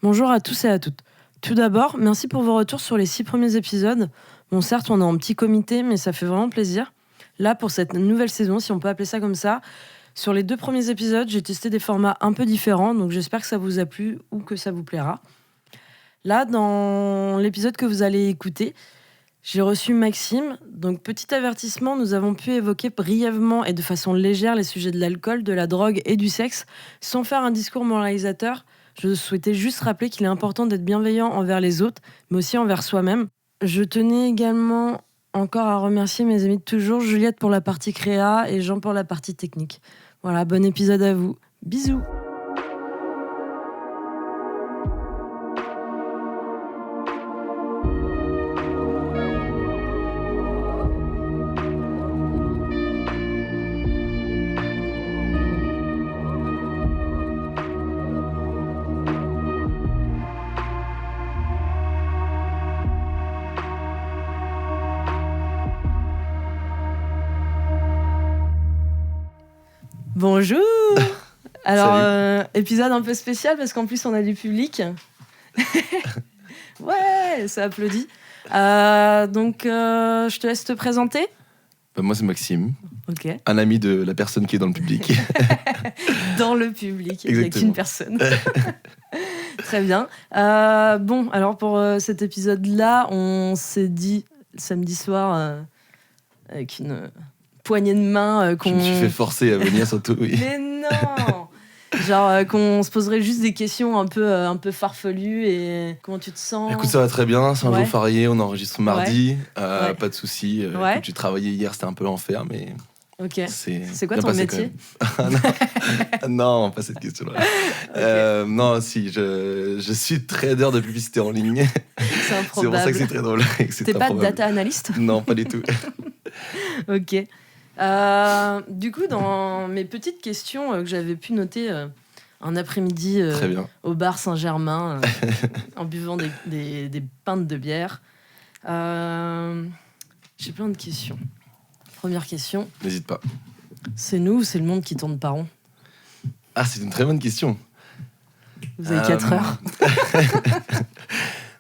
Bonjour à tous et à toutes. Tout d'abord, merci pour vos retours sur les 6 premiers épisodes. Bon, certes, on est en petit comité, mais ça fait vraiment plaisir. Là, pour cette nouvelle saison, si on peut appeler ça comme ça, sur les 2 premiers épisodes, j'ai testé des formats un peu différents, donc j'espère que ça vous a plu ou que ça vous plaira. Là, dans l'épisode que vous allez écouter, j'ai reçu Maxime. Donc, petit avertissement, nous avons pu évoquer brièvement et de façon légère les sujets de l'alcool, de la drogue et du sexe, sans faire un discours moralisateur. Je souhaitais juste rappeler qu'il est important d'être bienveillant envers les autres, mais aussi envers soi-même. Je tenais également encore à remercier mes amis de toujours, Juliette pour la partie créa et Jean pour la partie technique. Voilà, bon épisode à vous. Bisous. Bonjour. Alors, épisode un peu spécial parce qu'en plus on a du public. Ouais, ça applaudit. Je te laisse te présenter. Moi, c'est Maxime, Ok. un ami de la personne qui est dans le public. Dans le public, il n'y a Exactement. qu'une personne. Très bien. Alors pour cet épisode-là, on s'est dit samedi soir avec une poignée de main Je me suis fait forcer à venir surtout, oui. Mais non. Genre qu'on se poserait juste des questions un peu farfelues et comment tu te sens? Écoute, ça va très bien, c'est un Ouais. jour férié, on enregistre mardi, Ouais. pas de soucis. Ouais. Écoute, j'ai travaillé hier, c'était un peu l'enfer, mais Ok. C'est quoi bien ton passé métier? quand même. Non, pas cette question-là. Non, si, je suis trader de publicité en ligne. C'est C'est pour ça improbable. que c'est très drôle. et que c'est T'es pas improbable. data analyst? Non, pas du tout. Ok. Du coup, dans mes petites questions que j'avais pu noter un après-midi Très bien. au bar Saint-Germain en buvant des pintes de bière, j'ai plein de questions. Première question, N'hésite pas. c'est nous ou c'est le monde qui tourne pas rond? Ah, c'est une très bonne question. Vous avez 4 heures.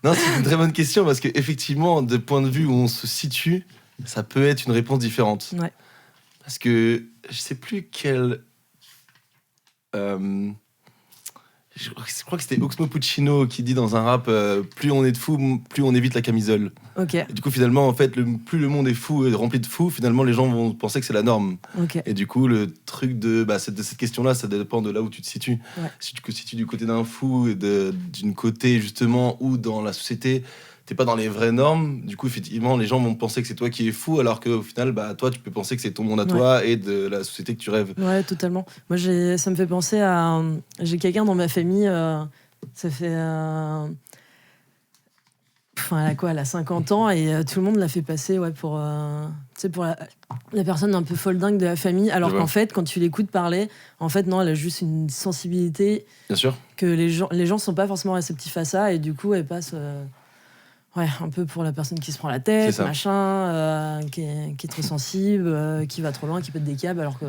Non, c'est une très bonne question parce qu'effectivement, de point de vue où on se situe, ça peut être une réponse différente. Ouais. Parce que je sais plus quel. Je crois que c'était Oxmo Puccino qui dit dans un rap plus on est de fous, plus on évite la camisole. Ok, Et du coup, finalement, en fait, plus le monde est fou et rempli de fous, finalement, les gens vont penser que c'est la norme. ok. Et du coup, le truc de cette question-là, ça dépend de là où tu te situes. Ouais. Si tu te situes du côté d'un fou et d'une côté, justement, ou dans la société, t'es pas dans les vraies normes. Du coup, effectivement, les gens vont penser que c'est toi qui es fou, alors qu'au final, toi, tu peux penser que c'est ton monde à toi et de la société que tu rêves. Ouais, totalement. Moi, ça me fait penser à... j'ai quelqu'un dans ma famille, ça fait... elle a 50 ans et tout le monde l'a fait passer pour la personne un peu folle dingue de la famille. Alors Je vois. qu'en fait, quand tu l'écoutes parler, en fait, non, elle a juste une sensibilité Bien sûr. que les gens sont pas forcément réceptifs à ça et du coup, elle passe... un peu pour la personne qui se prend la C'est tête, ça. machin, qui est trop sensible, qui va trop loin, qui pète des câbles, alors que...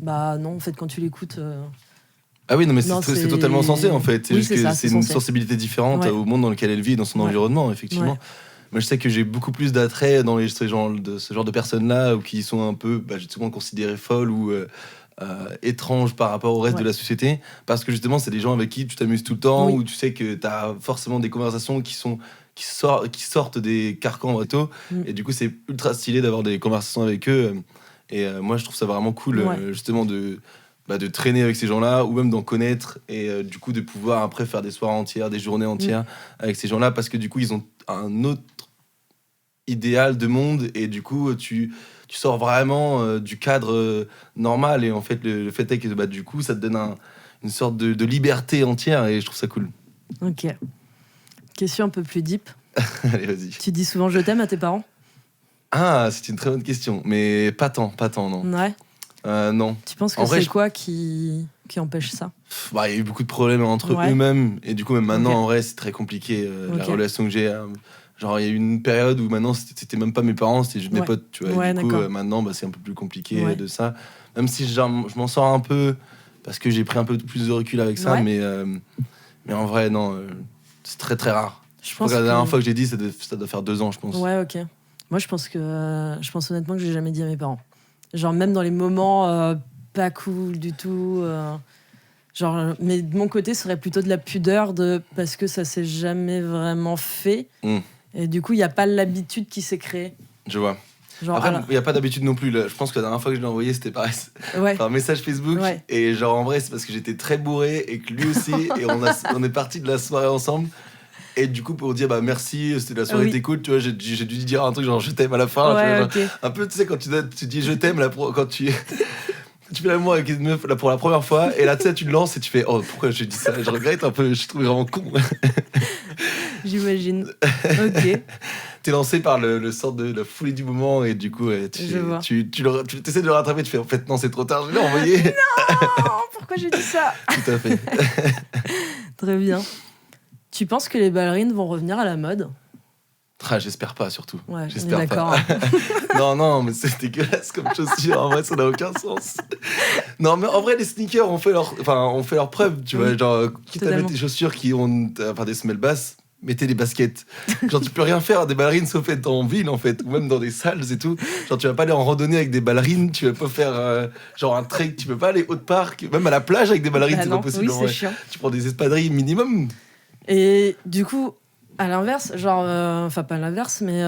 non, en fait, quand tu l'écoutes... Ah oui, non, mais Non, c'est totalement sensé, en fait. C'est Oui, juste c'est que ça, c'est c'est une censé. sensibilité différente Ouais. au monde dans lequel elle vit, dans son Ouais. environnement, effectivement. Ouais. Moi, je sais que j'ai beaucoup plus d'attrait dans ce genre de personnes-là, ou qui sont un peu, justement, considérées folles ou étranges par rapport au reste Ouais. de la société, parce que justement, c'est des gens avec qui tu t'amuses tout le temps, Oui. où tu sais que tu as forcément des conversations qui sortent des carcans bateaux, et du coup, c'est ultra stylé d'avoir des conversations avec eux. Moi, je trouve ça vraiment cool, Ouais. justement, de traîner avec ces gens-là, ou même d'en connaître, et du coup de pouvoir après faire des soirées entières, des journées entières avec ces gens-là, parce que du coup ils ont un autre idéal de monde, et du coup tu sors vraiment du cadre normal, et en fait le fait est que du coup ça te donne une sorte de liberté entière, et je trouve ça cool. Ok. Question un peu plus deep. Allez, vas-y. Tu dis souvent je t'aime à tes parents? Ah, c'est une très bonne question, mais pas tant, non. Ouais. Non. Tu penses que En vrai, c'est quoi qui empêche ça? Il y a eu beaucoup de problèmes entre Ouais. eux-mêmes, et du coup même maintenant Ok. en vrai c'est très compliqué la Ok. relation que j'ai. Genre il y a eu une période où maintenant c'était même pas mes parents, c'était juste mes Ouais. potes, tu vois. Ouais, Et du coup d'accord. maintenant c'est un peu plus compliqué Ouais. de ça. Même si je m'en sors un peu parce que j'ai pris un peu plus de recul avec ça, Ouais. Mais en vrai, non, c'est très très rare. Je La dernière fois que j'ai dit, ça doit faire 2 ans, je pense. Ouais, ok. Moi, je pense honnêtement que j'ai jamais dit à mes parents. Genre, même dans les moments pas cool du tout. Mais de mon côté, ce serait plutôt de la pudeur parce que ça s'est jamais vraiment fait. Et du coup, il n'y a pas l'habitude qui s'est créée. Je vois. Genre, après, il n'y a pas d'habitude non plus. Là. Je pense que la dernière fois que je l'ai envoyé, c'était pareil. Par message Facebook. Ouais. Et genre, en vrai, c'est parce que j'étais très bourré et que lui aussi. Et on est partis de la soirée ensemble. Et du coup, pour dire merci, c'était la soirée, était cool, tu vois, j'ai dû dire un truc genre je t'aime à la fin. Ouais, tu vois, un peu, tu sais, quand tu dis je t'aime, là, quand tu fais l'amour avec une meuf là, pour la première fois, et là, tu sais, tu le lances et tu fais oh, pourquoi j'ai dit ça? Je regrette un peu, je trouve vraiment con. J'imagine. Ok. T'es lancé par le sort de la folie du moment, et du coup, tu essaies de le rattraper, tu fais en fait, non, c'est trop tard, je l'ai envoyé. Non, pourquoi j'ai dit ça? Tout à fait. Très bien. Tu penses que les ballerines vont revenir à la mode? J'espère pas, surtout. Ouais, j'espère d'accord. Pas. non, mais c'est dégueulasse comme chaussure. En vrai, ça n'a aucun sens. Non, mais en vrai, les sneakers ont fait leur preuve. Tu vois, genre, quitte à mettre des chaussures qui ont des semelles basses, mettez des baskets. Genre, tu peux rien faire à des ballerines sauf être en ville, en fait, ou même dans des salles et tout. Genre, tu vas pas aller en randonnée avec des ballerines, tu vas pas faire genre un trek, tu peux pas aller haute parc, même à la plage avec des ballerines, c'est pas possible. Oui, c'est chiant. Tu prends des espadrilles minimum. Et du coup, à l'inverse, enfin pas l'inverse, mais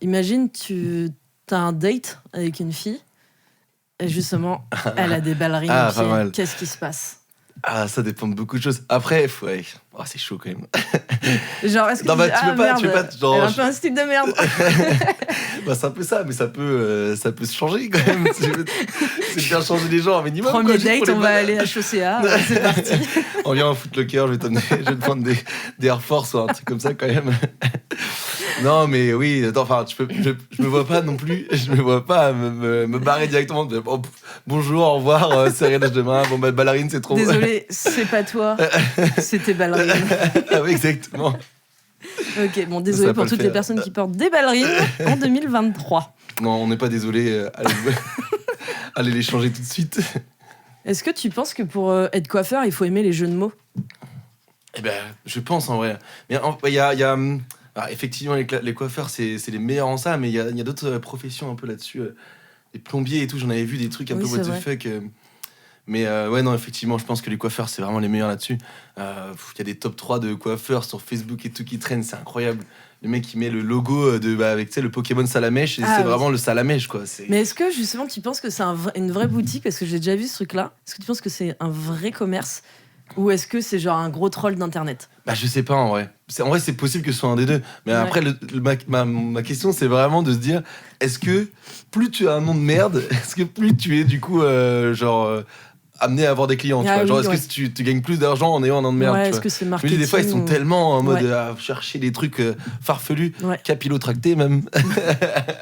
imagine t'as un date avec une fille et justement, elle a des ballerines aux pieds. Qu'est-ce qui se passe? Ça dépend de beaucoup de choses. Après, c'est chaud quand même. Genre, est-ce que tu peux pas, genre, elle a un peu un style de merde. C'est un peu ça, mais ça peut se changer quand même. C'est bien changer les gens un minimum. Premier date, on va aller à Chaussea, c'est parti. On vient en Foot Locker, je vais te prendre des Air Force ou un truc comme ça quand même. Non, mais oui, je me vois pas non plus, je me vois pas me barrer directement. Bonjour, au revoir, c'est rien demain. Bon, ballerine, c'est trop. Désolé, c'est pas toi, c'était ballerine. Ah oui, exactement. Ok, bon, désolé pour toutes les personnes qui portent des ballerines en 2023. Non, on n'est pas désolé, allez les changer tout de suite. Est-ce que tu penses que pour être coiffeur, il faut aimer les jeux de mots? Eh ben, je pense en vrai. Mais il y a effectivement, les coiffeurs, c'est les meilleurs en ça, mais il y a d'autres professions un peu là-dessus. Les plombiers et tout, j'en avais vu des trucs un peu what the fuck. Mais ouais, non, effectivement, je pense que les coiffeurs, c'est vraiment les meilleurs là-dessus. Il y a des top 3 de coiffeurs sur Facebook et tout qui traînent, c'est incroyable. Le mec, il met le logo avec le Pokémon Salamèche, et c'est vraiment le Salamèche, quoi. Mais est-ce que, justement, tu penses que c'est une vraie boutique? Parce que j'ai déjà vu ce truc-là. Est-ce que tu penses que c'est un vrai commerce? Ou est-ce que c'est genre un gros troll d'internet? Je sais pas en vrai. En vrai, c'est possible que ce soit un des deux. Mais après, ma question, c'est vraiment de se dire, est-ce que plus tu as un nom de merde, est-ce que plus tu es du coup amené à avoir des clients, tu vois. Genre, est-ce que tu gagnes plus d'argent en ayant un nom de merde, tu est-ce vois. que c'est marketing? Des fois, ils sont tellement en mode à chercher des trucs farfelus, capillotractés même.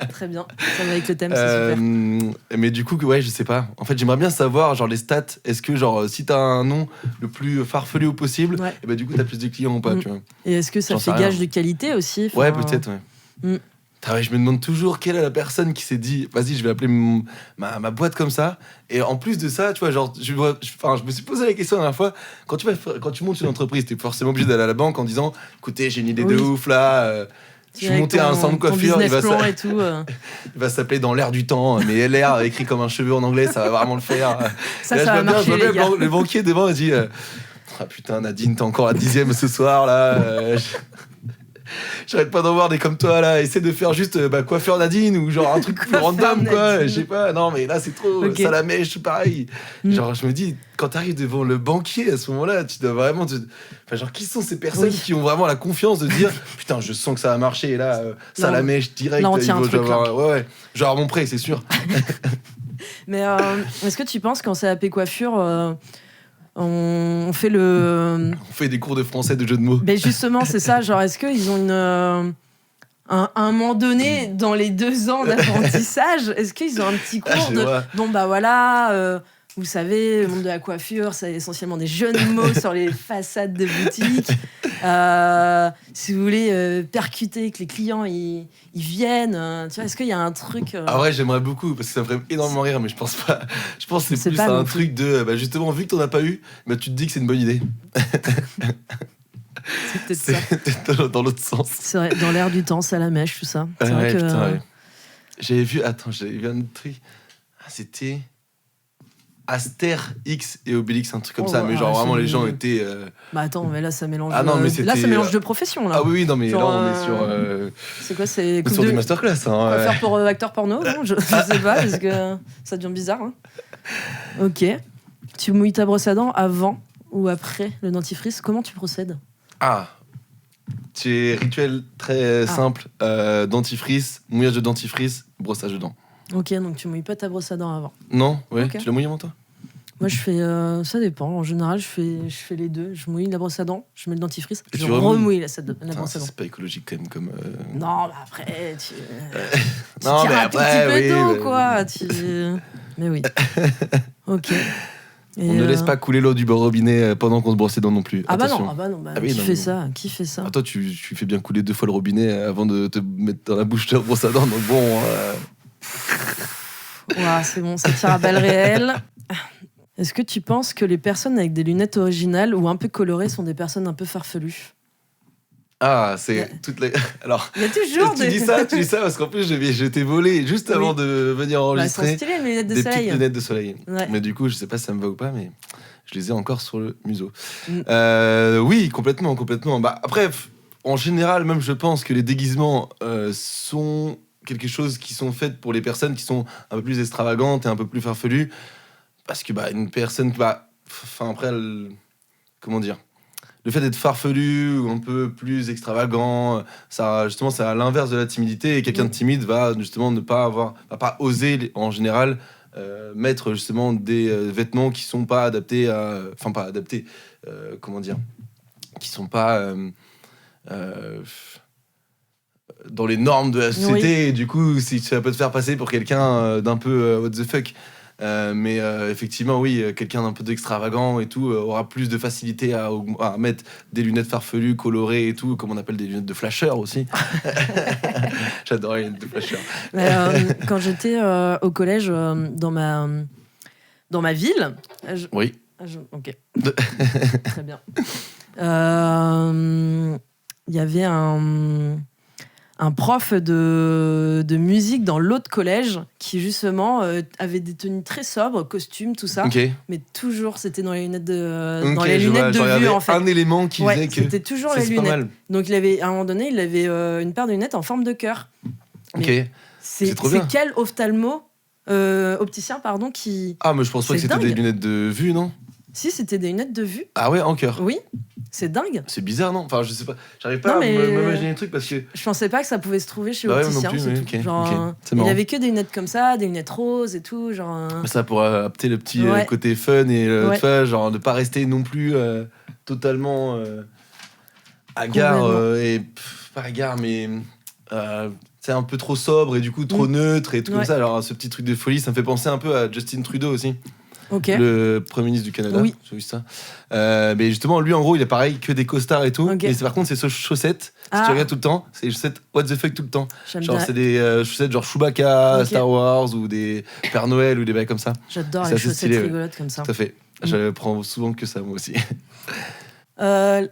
Très bien, ça va avec le thème, c'est super. Mais du coup, je sais pas. En fait, j'aimerais bien savoir, genre, les stats. Est-ce que, genre, si t'as un nom le plus farfelu au possible, et bah, du coup, t'as plus de clients ou pas, tu vois. Et est-ce que ça fait gage de qualité aussi? Ouais, peut-être, ouais. Je me demande toujours quelle est la personne qui s'est dit vas-y, je vais appeler ma boîte comme ça. Et en plus de ça, tu vois, genre, je me suis posé la question la dernière fois, quand tu montes une entreprise, t'es forcément obligé d'aller à la banque en disant écoutez, j'ai une idée de ouf là, je suis monté à un centre de coiffure, il va s'appeler Dans l'air du temps, mais l'air écrit comme un cheveu en anglais, ça va vraiment le faire. Ça va marcher, les gars. Le banquier devant, il dit putain, Nadine, t'es encore à 10e ce soir là. J'arrête pas d'en voir des comme toi là, essaie de faire juste coiffeur Nadine ou genre un truc plus random quoi, je sais pas, non mais là c'est trop Salamèche, pareil. Genre je me dis, quand t'arrives devant le banquier à ce moment-là, tu dois vraiment genre qui sont ces personnes qui ont vraiment la confiance de dire putain je sens que ça va marcher et là Salamèche direct, là, on tient un truc, genre mon prêt c'est sûr. Mais est-ce que tu penses qu'en CAP coiffure on fait des cours de français de jeux de mots? Mais justement, c'est ça. Genre, est-ce qu'ils ont un moment donné, dans les 2 ans d'apprentissage, est-ce qu'ils ont un petit cours vous savez, le monde de la coiffure, c'est essentiellement des jeux de mots sur les façades de boutiques. Si vous voulez percuter, que les clients ils viennent, tu vois, est-ce qu'il y a un truc Ah ouais, j'aimerais beaucoup parce que ça me ferait énormément rire, mais je pense pas. Je pense que c'est plus un truc de. Bah justement, vu que t'en as pas eu, bah tu te dis que c'est une bonne idée. C'est peut-être ça. C'est dans l'autre sens. C'est vrai, dans l'air du temps, Salamèche, tout ça. C'est vrai Ouais, que. putain, ouais. J'avais vu un autre truc. Ah, c'était. Astérix et Obélix, un truc comme ça, mais genre vraiment les gens étaient. Bah attends, mais là ça mélange. Ah non, mais là ça mélange de profession là. Ah oui, non, mais genre, là on est sur. C'est quoi, c'est sur des masterclass. Hein, faire pour acteur porno non je sais pas, parce que ça devient bizarre. Hein. Ok. Tu mouilles ta brosse à dents avant ou après le dentifrice? Comment tu procèdes? Ah, c'est rituel très simple. Dentifrice, mouillage de dentifrice, brossage de dents. Ok, donc tu mouilles pas ta brosse à dents avant. Non, ouais, Okay. Tu l'as mouillé avant toi? Moi je fais, ça dépend. En général je fais les deux. Je mouille la brosse à dents, je mets le dentifrice, et je tu remouille la brosse à dents. C'est pas écologique quand même comme. Non, bah après tu non, mais après, un petit peu d'eau, oui, quoi. Mais oui. Ok. Et on ne laisse pas couler l'eau du robinet pendant qu'on se brosse les dents non plus. Ah Attention. bah non, Ah oui, qui fait ça? Qui fait ça? Ah, toi, tu fais bien couler 2 fois le robinet avant de te mettre dans la bouche de brosse à dents, donc bon. Ouah, c'est bon, ça tire à balles réelles. Est-ce que tu penses que les personnes avec des lunettes originales ou un peu colorées sont des personnes un peu farfelues? Ah, c'est toutes les. Alors, il y a toujours tu dis ça parce qu'en plus, je t'ai volé juste avant de venir enregistrer. Elles sont stylées, les lunettes de des soleil. Petites lunettes de soleil. Ouais. Mais du coup, je sais pas si ça me va ou pas, mais je les ai encore sur le museau. Oui, complètement. Bah, après, en général, même je pense que les déguisements sont quelque chose qui sont faits pour les personnes qui sont un peu plus extravagantes et un peu plus farfelues. Parce que une personne, après, comment dire, le fait d'être farfelu ou un peu plus extravagant, ça, justement, c'est à l'inverse de la timidité. Et quelqu'un de timide va justement va pas oser en général mettre justement des vêtements qui sont pas adaptés comment dire, qui sont pas dans les normes de la société. Et du coup, ça peut te faire passer pour quelqu'un d'un peu what the fuck. Mais effectivement, oui, quelqu'un d'un peu d'extravagant et tout aura plus de facilité à mettre des lunettes farfelues, colorées et tout, comme on appelle des lunettes de flasher aussi. J'adore les lunettes de flasher. Quand j'étais au collège, dans ma ville... Oui. Ok. Très bien. Il y avait un prof de musique dans l'autre collège qui justement avait des tenues très sobres, costumes, tout ça, mais toujours c'était dans les lunettes de vue en fait. Un élément qui faisait que c'était toujours les lunettes. Donc il avait à un moment donné, il avait une paire de lunettes en forme de cœur. C'est quel opticien qui... Ah mais je pense pas que c'était des lunettes de vue, non? Si, c'était des lunettes de vue. Ah ouais, en cœur. Oui. C'est dingue. C'est bizarre, non? Enfin, je sais pas. J'arrive pas à m'imaginer les trucs parce que... Je pensais pas que ça pouvait se trouver chez l'opticien. Il avait que des lunettes comme ça, des lunettes roses et tout. Ça pour adapter le petit côté fun et genre de pas rester non plus totalement hagard pas hagard, mais c'est un peu trop sobre et du coup trop neutre et tout comme ça. Alors ce petit truc de folie, ça me fait penser un peu à Justin Trudeau aussi. Le Premier ministre du Canada, j'ai vu ça. Mais justement, lui, en gros, il est pareil, que des costards et tout. Mais par contre, c'est chaussettes, si tu regardes tout le temps, c'est des chaussettes what the fuck tout le temps. C'est des chaussettes genre Chewbacca, Star Wars, ou des Père Noël, ou des bails comme ça. J'adore les chaussettes rigolotes comme ça. Tout à fait. Je prends souvent que ça, moi aussi. Le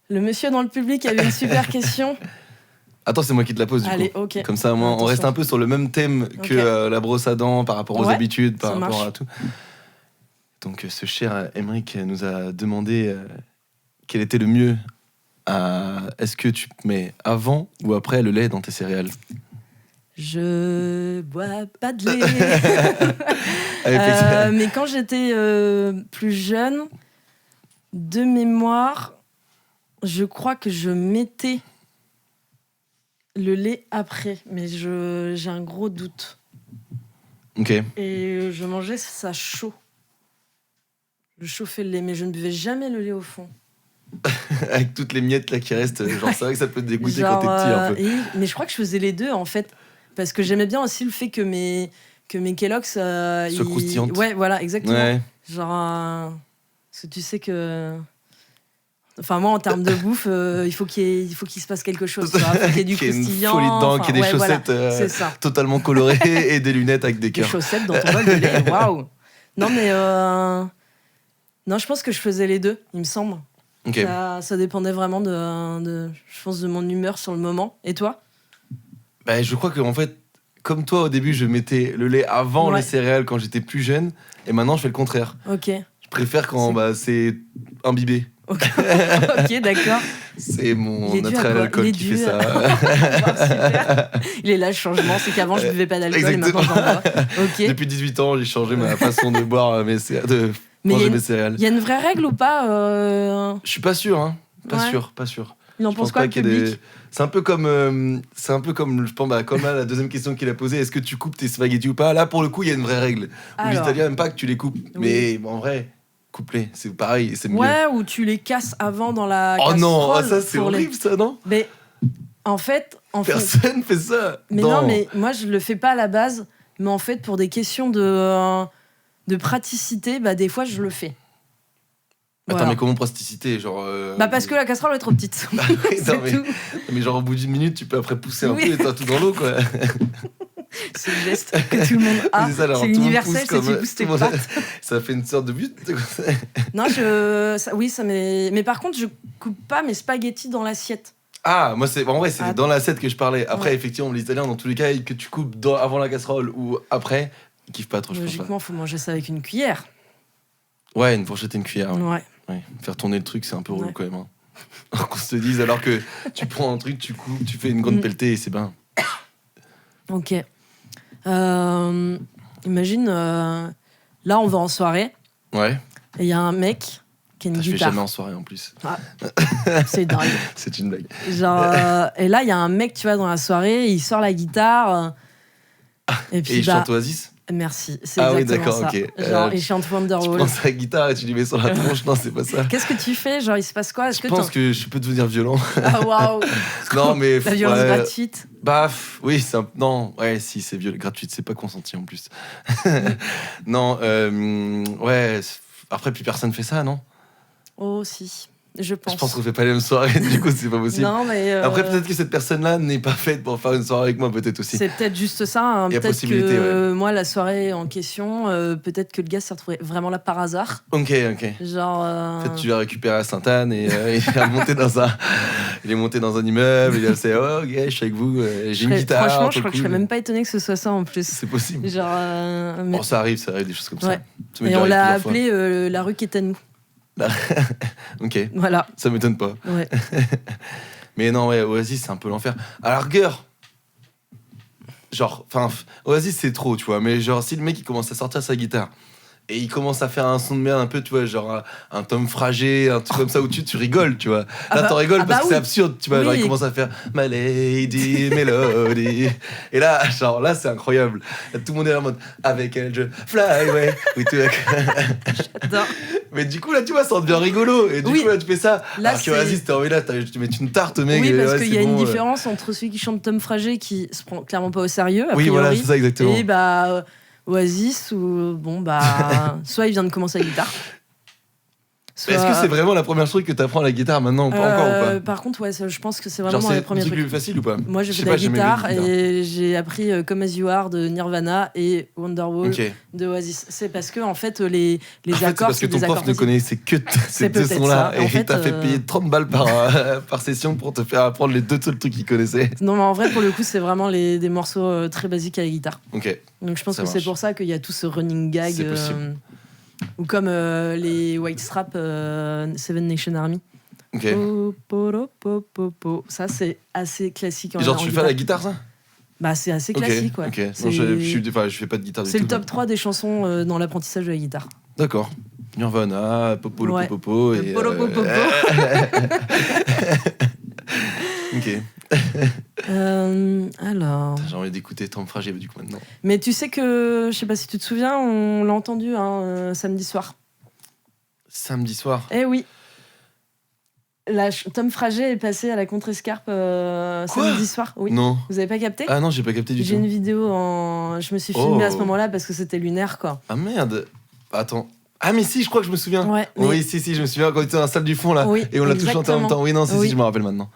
monsieur dans le public avait une super question. Attends, c'est moi qui te la pose, du coup. Comme ça, moi, on reste un peu sur le même thème que la brosse à dents, par rapport aux habitudes, par rapport à tout. Donc, ce cher Emeric nous a demandé quel était le mieux. Est-ce que tu mets avant ou après le lait dans tes céréales? Je bois pas de lait. Mais quand j'étais plus jeune, de mémoire, je crois que je mettais le lait après. Mais j'ai un gros doute. Ok. Et je mangeais ça chaud. Je chauffais le lait, mais je ne buvais jamais le lait au fond. Avec toutes les miettes là qui restent, genre c'est vrai que ça peut te dégoûter quand t'es petit un peu. Mais je crois que je faisais les deux en fait, parce que j'aimais bien aussi le fait que mes Kellogg's soient croustillantes. Ouais, voilà, exactement. Ouais. Genre, parce que tu sais que Enfin, moi, en termes de bouffe, il faut qu'il se passe quelque chose. Il faut qu'il y ait du Qu'il y ait une croustillant. folie dedans, qu'il y ait des chaussettes c'est ça. totalement colorées et des lunettes avec des Des cœurs. chaussettes dans ton bol de lait. Waouh. Non, mais non, je pense que je faisais les deux, il me semble. Ok. Ça dépendait vraiment je pense, de mon humeur sur le moment. Et toi? Bah, je crois que en fait, comme toi au début, je mettais le lait avant Ouais. les céréales quand j'étais plus jeune, et maintenant je fais le contraire. Ok. Je préfère quand c'est imbibé. Ok, d'accord. C'est mon Il est dû à naturel quoi? alcool Il est qui dû fait à- ça. Wow, super. Il est là le changement, c'est qu'avant je buvais pas d'alcool et maintenant j'en bois. Ok. Depuis 18 ans, j'ai changé ma façon de boire de Mais manger mes céréales. il y a une vraie règle ou pas Je suis pas sûr, hein. Pas Ouais. sûr. Il en Je pense pense quoi pas le qu'il y ait public? C'est un peu comme, je pense, comme là, la deuxième question qu'il a posée, est-ce que tu coupes tes spaghettis ou pas? Là, pour le coup, il y a une vraie règle. Où les Alors. Italiens n'aiment pas que tu les coupes. Mais en vrai, coupe-les, c'est pareil, c'est mieux. Ouais, ou tu les casses avant dans la Oh non, casserole ça c'est pour les- horrible ça, non? Mais en fait, Personne fait ça. Mais non, mais moi je le fais pas à la base, mais en fait pour des questions de praticité, bah des fois je le fais. Attends, Voilà. mais comment plasticité, genre. Bah parce que la casserole est trop petite. Bah oui, C'est non, mais, tout. mais genre au bout d'une minute, tu peux après pousser un Oui. peu et t'as tout dans l'eau quoi. C'est le geste que tout le monde a. C'est ça, alors, C'est tout le monde universel, pousse c'est comme- tu pousses tes tout le monde- pattes. Ça fait une sorte de but. Non, oui, ça m'est. Mais par contre, je coupe pas mes spaghettis dans l'assiette. Ah, moi c'est en vrai c'est Ah. dans l'assiette que je parlais. Après Ouais. effectivement les Italiens dans tous les cas que tu coupes avant la casserole ou après, ils kiffent pas trop je pense. Logiquement, faut manger ça avec une cuillère. Ouais, une fourchette et une cuillère. Ouais. Ouais. Ouais. Faire tourner le truc c'est un peu relou Ouais. quand même. Hein. Alors qu'on se dise alors que tu prends un truc, tu coupes, tu fais une grande Mm. pelletée et c'est bien. Ok. Imagine, là, on va en soirée Ouais. et il y a un mec qui a une Je fais guitare. jamais en soirée en plus. C'est dingue. C'est une blague. Genre, et là, il y a un mec, tu vois, dans la soirée, il sort la guitare. Et puis, Et il chante Oasis. merci. C'est Ah oui, exactement d'accord, ça. ok. Genre, il chante Tu Wonderwall. prends sa guitare et tu lui mets sur la tronche. Non, c'est pas ça. Qu'est-ce que tu fais? Genre, il se passe quoi? Est-ce Je que pense que je peux devenir violent. Ah, waouh! Non, mais La violence ouais. gratuite. Bah oui, c'est non, ouais, si c'est gratuit, c'est pas consenti en plus. Non, ouais. Après, plus personne fait ça, non? Oh, si. Je pense. Je pense qu'on fait pas les mêmes soirées, du coup, c'est pas possible. Non, mais. Après, peut-être que cette personne-là n'est pas faite pour faire une soirée avec moi, peut-être aussi. C'est peut-être juste ça. Hein. Il y a Peut-être possibilité, que moi, la soirée en question, peut-être que le gars s'est retrouvé vraiment là par hasard. Ok. Genre. Peut-être tu l'as récupéré à Sainte-Anne et il est monté dans un immeuble. Il a fait oh, ok, je suis avec vous, j'ai une guitare. Franchement, trop je crois que je cool. serais même pas étonné que ce soit ça en plus. C'est possible. Genre. Mais- Bon, ça arrive des choses comme Ouais. ça. m'est Et déjà on l'a arrivé plusieurs appelé la rue qui est à nous. fois. Ok, Voilà. ça m'étonne pas. Ouais. Mais non, ouais, Oasis, c'est un peu l'enfer. À la rigueur, genre, enfin, Oasis, c'est trop, tu vois. Mais genre, si le mec, il commence à sortir sa guitare et il commence à faire un son de merde un peu, tu vois, genre un Tom Fragé, un truc comme ça où tu rigoles, tu vois. Là, t'en rigoles parce que c'est absurde, tu vois. Oui. Genre, il commence à faire My Lady Melody. Et là, genre, là, c'est incroyable. Là, tout le monde est en mode avec elle, je fly away. Oui, tout J'adore. Mais du coup, là, tu vois, ça en devient rigolo. Et du Oui. coup, là, tu fais ça. Là, Alors que c'est- Oasis, t'as envie là, tu mets une tarte, mec. Oui, et parce ouais, qu'il c'est y a une bon, différence entre celui qui chante Tom Fragé qui se prend clairement pas au sérieux. A Oui, priori, voilà, c'est ça, exactement. Et bah, Oasis, ou bon, bah, soit il vient de commencer la guitare. Mais est-ce que c'est vraiment la première chose que t'apprends à la guitare maintenant, pas encore ou pas? Par contre, ouais, ça, je pense que c'est Genre, vraiment c'est le un premier truc truc. plus facile ou pas? Moi, j'ai Je fait sais de la pas, j'ai jamais guitare vu de guitare. et j'ai appris Come As You Are de Nirvana et Wonderwall Ok. de Oasis. C'est parce que, en fait, les En fait, c'est accords, parce que c'est ton des prof accords ne musiques. connaissait que ces deux peut-être sons-là. ça. Et En fait, il t'a fait payer 30 balles par session pour te faire apprendre les deux seuls trucs qu'il connaissait. Non, mais en vrai, pour le coup, c'est vraiment des morceaux très basiques à la guitare. Ok. Donc je pense Ça que c'est marche. pour ça qu'il y a tout ce running gag. C'est possible. Ou comme les White Strap Seven Nation Army. Ok. Po, po, ro, po, po, po. Ça, c'est assez classique. Et genre, en tu fais guitare. à la guitare, ça? Bah, c'est assez Ok. classique, ouais. Ok. C'est- Non, je fais pas de guitare du tout. C'est le top 3 des chansons dans l'apprentissage de la guitare. D'accord. Nirvana, Popo le Ouais. Popo. Le Et, Polo Popo. Ok. Alors. J'ai envie d'écouter Tom Fragé du coup maintenant. Mais tu sais que, je sais pas si tu te souviens, on l'a entendu samedi soir. Samedi soir. Eh oui. Tom Fragé est passé à la contre-escarpe samedi soir. Oui. Non. Vous avez pas capté? Ah non, j'ai pas capté du J'ai tout. une vidéo je me suis filmée à ce moment-là parce que c'était lunaire, quoi. Ah merde. Attends. Ah, mais si, je crois que je me souviens. Ouais, mais- Oui, si, je me souviens quand on était dans la salle du fond, là. Oui, Et on l'a tous chanté en même exactement. temps. Oui, non, Oui. si, je me rappelle maintenant.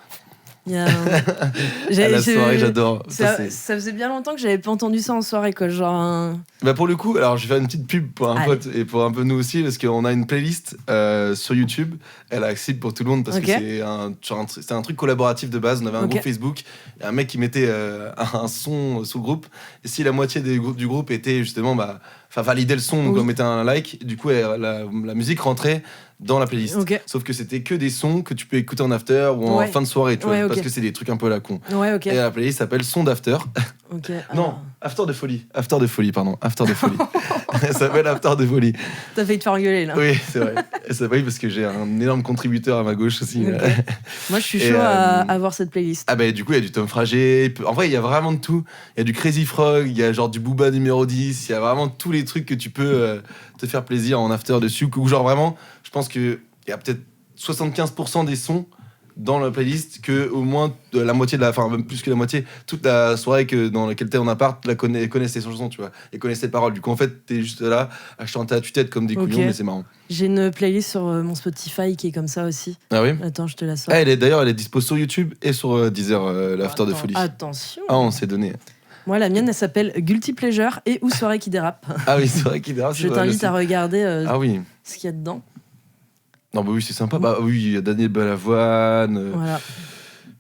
Il y a À la soirée, j'adore. Ça faisait bien longtemps que j'avais pas entendu ça en soirée, quoi. Genre. Bah pour le coup, alors je vais faire une petite pub pour un Allez. pote et pour un peu nous aussi, parce qu'on a une playlist sur YouTube. Elle est accessible pour tout le monde parce Ok. que c'est un truc collaboratif de base. On avait un Ok. groupe Facebook, et un mec qui mettait un son sous le groupe. Et si la moitié du groupe était justement, validait le son, donc Oui. on mettait un like, du coup la musique rentrait dans la playlist. Ok. Sauf que c'était que des sons que tu peux écouter en after ou en Ouais. fin de soirée, tu vois, Ouais, ok. parce que c'est des trucs un peu à la con. Ouais, ok. Et la playlist s'appelle Son d'after. Ok. Non, After de folie. After de folie. Elle s'appelle After de folie. T'as failli te faire engueuler, là. Oui, c'est vrai. Et ça va parce que j'ai un énorme contributeur à ma gauche aussi. Ok. Moi, je suis Et, chaud à avoir cette playlist. Ah bah du coup, il y a du Tom Frager. En vrai, il y a vraiment de tout. Il y a du Crazy Frog, il y a genre du Booba numéro 10. Il y a vraiment tous les trucs que tu peux te faire plaisir en after dessus. Ou genre vraiment, je pense qu'il y a peut-être 75% des sons dans la playlist que au moins de la moitié enfin même plus que la moitié, toute la soirée dans laquelle t'es en appart connaissent ces chansons, tu vois, et connaissent les paroles. Du coup en fait t'es juste là à chanter à tue-tête comme des Ok. couillons, mais c'est marrant. J'ai une playlist sur mon Spotify qui est comme ça aussi. Ah oui. Attends, je te la sors. Ah, elle est dispo sur YouTube et sur Deezer, l'after de folie. Attention. Ah, on s'est donné. Moi, la mienne, elle s'appelle Guilty Pleasure et ou Soirée qui dérape. Ah oui, c'est vrai qu'il est. Je t'invite à regarder Ah oui. ce qu'il y a dedans. Non bah oui, c'est sympa. Bah oui, il y a Daniel Balavoine, Voilà.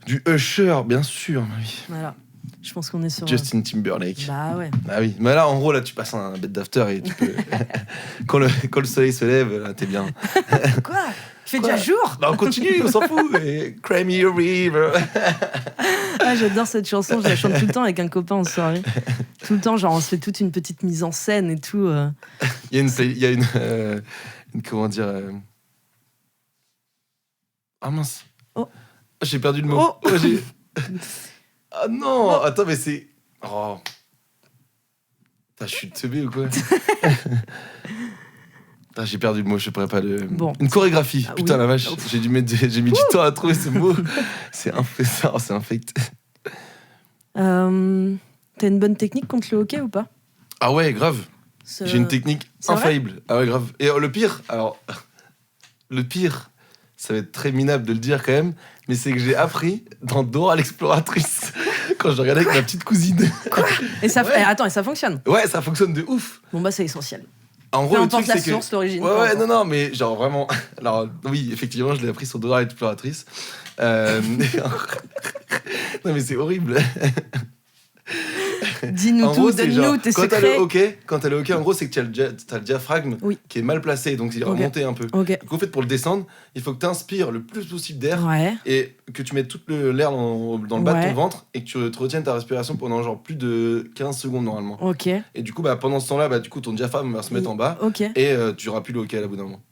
du Usher, bien sûr. Bah oui. Voilà. Je pense qu'on est sur. Justin Timberlake. Bah ouais. Ah oui, mais là en gros là tu passes un bed d'after et tu peux quand le soleil se lève là t'es bien. Quoi? Il fait Quoi déjà jour? Bah on continue, on s'en fout. Et Crimey River. Ah, j'adore cette chanson, je la chante tout le temps avec un copain en soirée. Tout le temps, genre on se fait toute une petite mise en scène et tout. Il y a une comment dire Ah mince. Oh. J'ai perdu le mot. Oh. Oh, ah non, attends mais c'est oh. Putain, je suis teubé ou quoi? Putain, j'ai perdu le mot, je pourrais pas le. Bon. Une chorégraphie. Ah, Putain oui. la vache, j'ai mis du temps à trouver ce mot. C'est infect. T'as une bonne technique contre le hockey ou pas? Ah ouais, grave. Ce- J'ai une technique c'est vrai infaillible. Ah ouais, grave. Et le pire, ça va être très minable de le dire quand même, mais c'est que j'ai appris dans Dora l'exploratrice quand je regardais avec ma petite cousine. Et ça, Ouais. attends, et ça fonctionne. Ouais, ça fonctionne de ouf. Bon bah c'est essentiel. En gros, Peu le importe truc la c'est source, que l'origine. peu ouais, importe. non, mais genre vraiment. Alors oui, effectivement, je l'ai appris sur Dora l'exploratrice. Non mais c'est horrible. Dis-nous En gros, tout, c'est donne-nous genre, tes quand t'as secrets. le hockey, en gros, c'est que t'as le diaphragme Oui. qui est mal placé, donc il est Ok. remonté un peu. Ok. Donc en fait, pour le descendre, il faut que tu inspires le plus possible d'air Ouais. et que tu mettes tout l'air dans le bas de Ouais. ton ventre et que tu te retiennes ta respiration pendant genre plus de 15 secondes normalement. Ok. Et du coup, pendant ce temps-là, du coup, ton diaphragme va se mettre en bas Ok. et tu auras plus le hockey à bout d'un moment.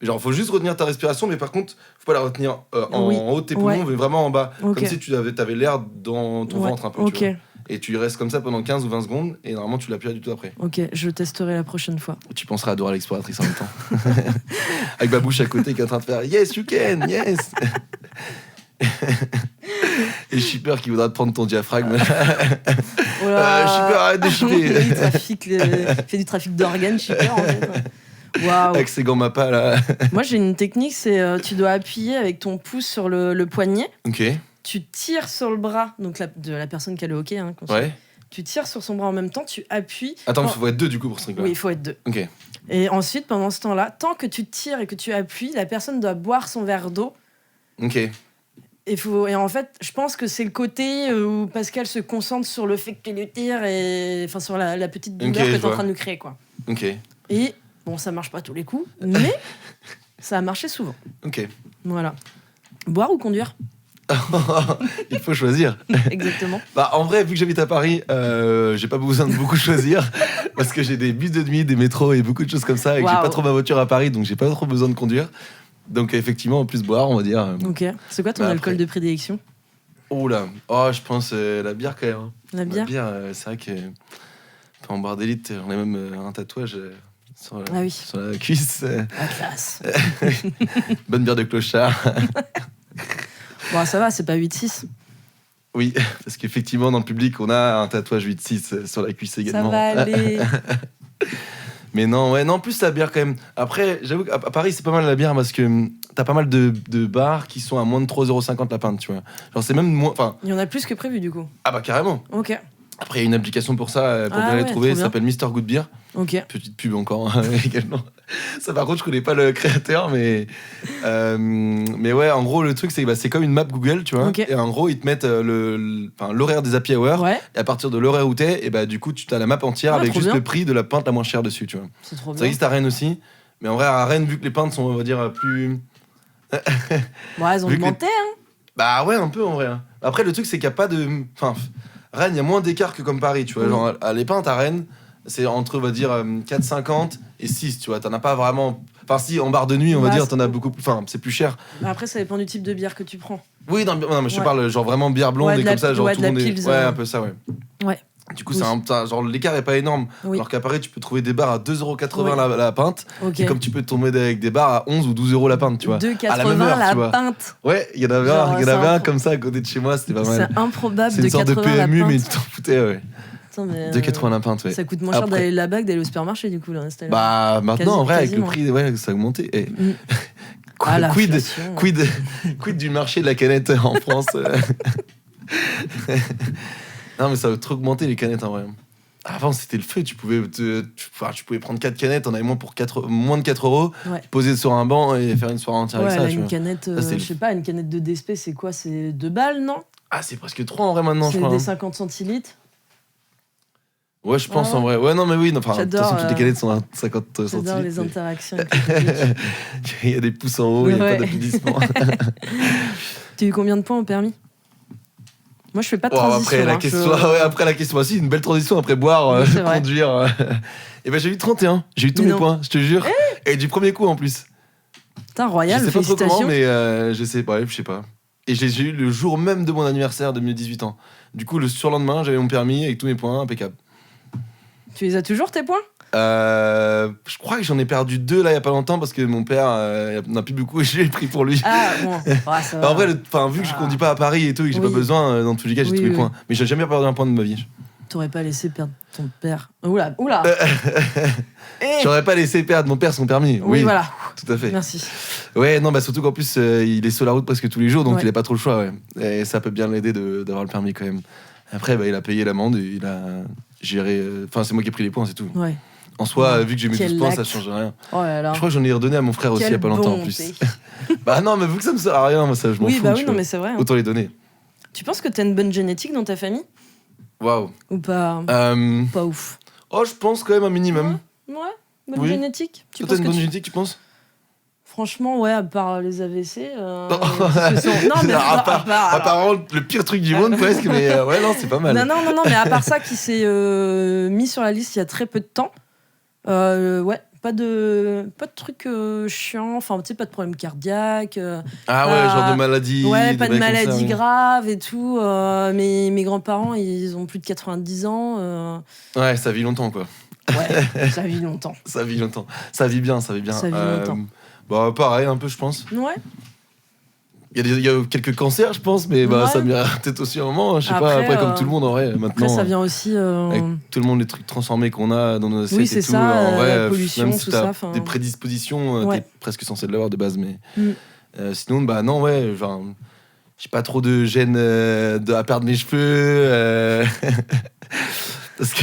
Genre, faut juste retenir ta respiration, mais par contre, faut pas la retenir en Oui. haut de tes poumons, Ouais. mais vraiment en bas. Ok. Comme si tu avais l'air dans ton Ouais. ventre un peu. Ok. Tu vois. Et tu restes comme ça pendant 15 ou 20 secondes, et normalement, tu l'as plus du tout après. Ok, je testerai la prochaine fois. Tu penseras à Dora l'exploratrice en même temps. Avec ma bouche à côté qui est en train de faire Yes, you can, yes. Et Shipper qui voudra te prendre ton diaphragme. Oh là Shipper, arrête de chipper. Il fait du trafic d'organes, Shipper, en fait. Waouh. Avec ses gants mappas là. Moi, j'ai une technique, c'est tu dois appuyer avec ton pouce sur le poignet. Ok, Tu tires sur le bras donc de la personne qui a le hockey. Hein, ouais. Tu tires sur son bras en même temps, tu appuies. Attends, il Oh, faut être deux du coup pour ce truc là. oui, il faut être deux. Ok, Et ensuite, pendant ce temps-là, tant que tu tires et que tu appuies, la personne doit boire son verre d'eau. ok. Et en fait, je pense que c'est le côté où Pascal se concentre sur le fait que tu le tires et enfin sur la petite douleur Ok, que je tu es en vois. train de nous créer, quoi. Ok, Et bon, ça marche pas tous les coups, mais ça a marché souvent. ok. Voilà. Boire ou conduire? Il faut choisir. Exactement. En vrai, vu que j'habite à Paris, j'ai pas besoin de beaucoup choisir parce que j'ai des bus de nuit, des métros et beaucoup de choses comme ça et que j'ai Waouh. pas trop ma voiture à Paris, donc j'ai pas trop besoin de conduire. Donc effectivement, en plus boire, on va dire. Ok. C'est quoi ton Bah, alcool après. de prédilection? Oh là, oh, je pense la bière quand même. Hein. La bière? C'est vrai que en barre d'élite, on a même un tatouage sur, Ah oui. sur la cuisse. La classe. Bonne bière de clochard. Bon, ça va, c'est pas 8-6. Oui, parce qu'effectivement, dans le public, on a un tatouage 8-6 sur la cuisse Ça également. va aller. Mais non, ouais, non, plus la bière quand même. Après, j'avoue qu'à Paris, c'est pas mal la bière parce que t'as pas mal de bars qui sont à moins de 3,50€ la pinte, tu vois. Genre, c'est même moins. Enfin, Il y en a plus que prévu du coup. ah bah carrément. Ok. Après, il y a une application pour ça, pour bien les ouais, trouver. trop Ça s'appelle Mr Good Beer. Ok. Petite pub encore, hein, également. Ça, par contre, je connais pas le créateur, mais ouais, en gros, le truc, c'est que c'est comme une map Google, tu vois. Ok. Et en gros, ils te mettent l'horaire des happy hour. Ouais. Et à partir de l'horaire où t'es, et bah, du coup, tu as la map entière Ah, avec trop juste bien. le prix de la pinte la moins chère dessus, tu vois. C'est trop Ça bien. existe à Rennes aussi. Mais en vrai, à Rennes, vu que les pintes sont, on va dire, plus. Bon, elles ont Vu que augmenté, hein. Bah ouais, un peu en vrai. Hein. Après, le truc, c'est qu'il n'y a pas de. Enfin, Rennes, il y a moins d'écart que comme Paris, tu vois. Oui. Genre, à les pintes à Rennes, c'est entre, on va dire, 4,50 et 6, tu vois. T'en as pas vraiment. Enfin, si, en bar de nuit, on va Bah, dire, c'est- t'en as beaucoup plus. Enfin, c'est plus cher. Bah, après, ça dépend du type de bière que tu prends. Oui, non, mais je te Ouais. parle, genre vraiment bière blonde Ouais, de et la- comme ça, genre ouais, tout de le la monde est. Pils, Ouais, un peu ça, ouais. Ouais. Du coup, Oui. genre, l'écart est pas énorme. Oui. Alors qu'à Paris, tu peux trouver des bars à 2,80€ Ouais. la pinte. Ok. Et comme tu peux tomber avec des bars à 11 ou 12€ la pinte, tu vois. 2,80 à la même heure, la tu vois. pinte. Ouais, il y en avait Genre, un, il y en c'est avait un un pro- comme ça à côté de chez moi, c'était pas mal. C'est improbable C'est de une sorte de 80 la PMU, pinte. mais tu t'en foutais, ouais. Putain, mais, 2,80 la pinte, ouais. Ça coûte moins cher Après- d'aller là-bas que d'aller au supermarché, du coup. Là, c'était là. Bah, maintenant, en vrai, avec le Quasiment. prix, ouais, ça a augmenté. Et Mm. Ah, quid, l'inflation. quid du marché de la canette en France Non, mais ça a trop augmenté les canettes en vrai. Avant, c'était le feu. Tu pouvais prendre 4 canettes, on avait moins de 4€, Ouais. poser sur un banc et faire une soirée entière Ouais, avec là, ça. Tu une vois. canette, Ça, c'est je le- sais pas, une canette de DSP, c'est quoi? C'est 2 balles, non? Ah, c'est presque 3 en vrai maintenant, je C'est crois. des Hein. 50 centilitres. Ouais, je pense Ah en ouais. vrai. Ouais, non, mais oui. Enfin, de toute J'adore, façon, toutes les canettes sont à 50 J'adore centilitres. les mais- interactions avec le public. Il y a des pouces en haut, il n'y a Ouais. pas d'applaudissements. Tu as eu combien de points au permis? Moi, je fais pas de Wow, transition. après, la hein, question, ouais, après la question, aussi, une belle transition après boire, Oui, c'est vrai. conduire. Et ben j'ai eu 31, j'ai eu tous Mais mes non. points, je te jure. Et du premier coup en plus. Putain, Royal, je sais pas trop félicitations. comment, mais je sais pas, je sais pas. Et j'ai eu le jour même de mon anniversaire de mes 18 ans. Du coup, le surlendemain, j'avais mon permis avec tous mes points, impeccable. Tu les as toujours, tes points? Je crois que j'en ai perdu 2 là il y a pas longtemps parce que mon père n'en a plus beaucoup et je l'ai pris pour lui. Ah, bon. Ah, ça va. En vrai, vu que je conduis pas à Paris et tout et que j'ai Oui. pas besoin, dans tous les cas, j'ai Oui, tous mes oui. points. Mais j'ai jamais perdu un point de ma vie. T'aurais pas laissé perdre ton père. Oula, oula. Eh. J'aurais pas laissé perdre mon père son permis. Oui, voilà. Tout à fait. Merci. Ouais, non, bah surtout qu'en plus, il est sur la route presque tous les jours, donc Ouais. il a pas trop le choix, ouais. Et ça peut bien l'aider d'avoir le permis quand même. Après, bah, il a payé l'amende et il a géré. Enfin, c'est moi qui ai pris les points, c'est tout. Ouais. En soi, Ouais. vu que j'ai mes Quel 12 points, ça acte. change rien. Oh là là. Je crois que j'en ai redonné à mon frère aussi il y a Quelle pas longtemps en bonté. plus. Bah non, mais vu que ça me sert à rien, moi ça, je m'en Oui, fous. bah tu oui, non, vois. mais c'est vrai. hein. Autant les donner. Tu penses que t'as une bonne génétique dans ta famille? Waouh. Ou pas? Pas ouf. Oh, je pense quand même un minimum. Ouais, bonne Oui. génétique. Tu Toi, t'as penses une que bonne tu- génétique, tu penses Franchement, ouais, à part les AVC. Non. Non, mais Non, à à part- part- Apparemment, le pire truc du monde presque, mais ouais, non, c'est pas mal. Non, mais à part ça, qui s'est mis sur la liste il y a très peu de temps. Ouais, pas de trucs chiants. Enfin, tu sais, pas de problème cardiaque. Ah ouais, pas- genre de maladie. Ouais, des pas de bails comme ça, maladie oui. grave et tout. Mes grands-parents, ils ont plus de 90 ans. Ouais, ça vit longtemps, quoi. Ouais, ça vit longtemps. Ça vit longtemps. Ça vit bien, ça vit bien. Ça vit longtemps. Bah, pareil, un peu, je pense. Ouais. Il y a quelques cancers, je pense, mais bah, Ouais. ça m'ira peut-être aussi un moment. Je sais pas, Après, après, comme tout le monde, en vrai, maintenant. Après, ça vient aussi. Avec tout le monde, les trucs transformés qu'on a dans nos assiettes Oui, et c'est tout. ça, en vrai, la pollution, même si tout t'as ça, 'fin. des prédispositions, Ouais. t'es presque censé l'avoir de base, mais Mm. sinon, bah non, ouais, genre, j'ai pas trop de gêne à perdre mes cheveux. Parce que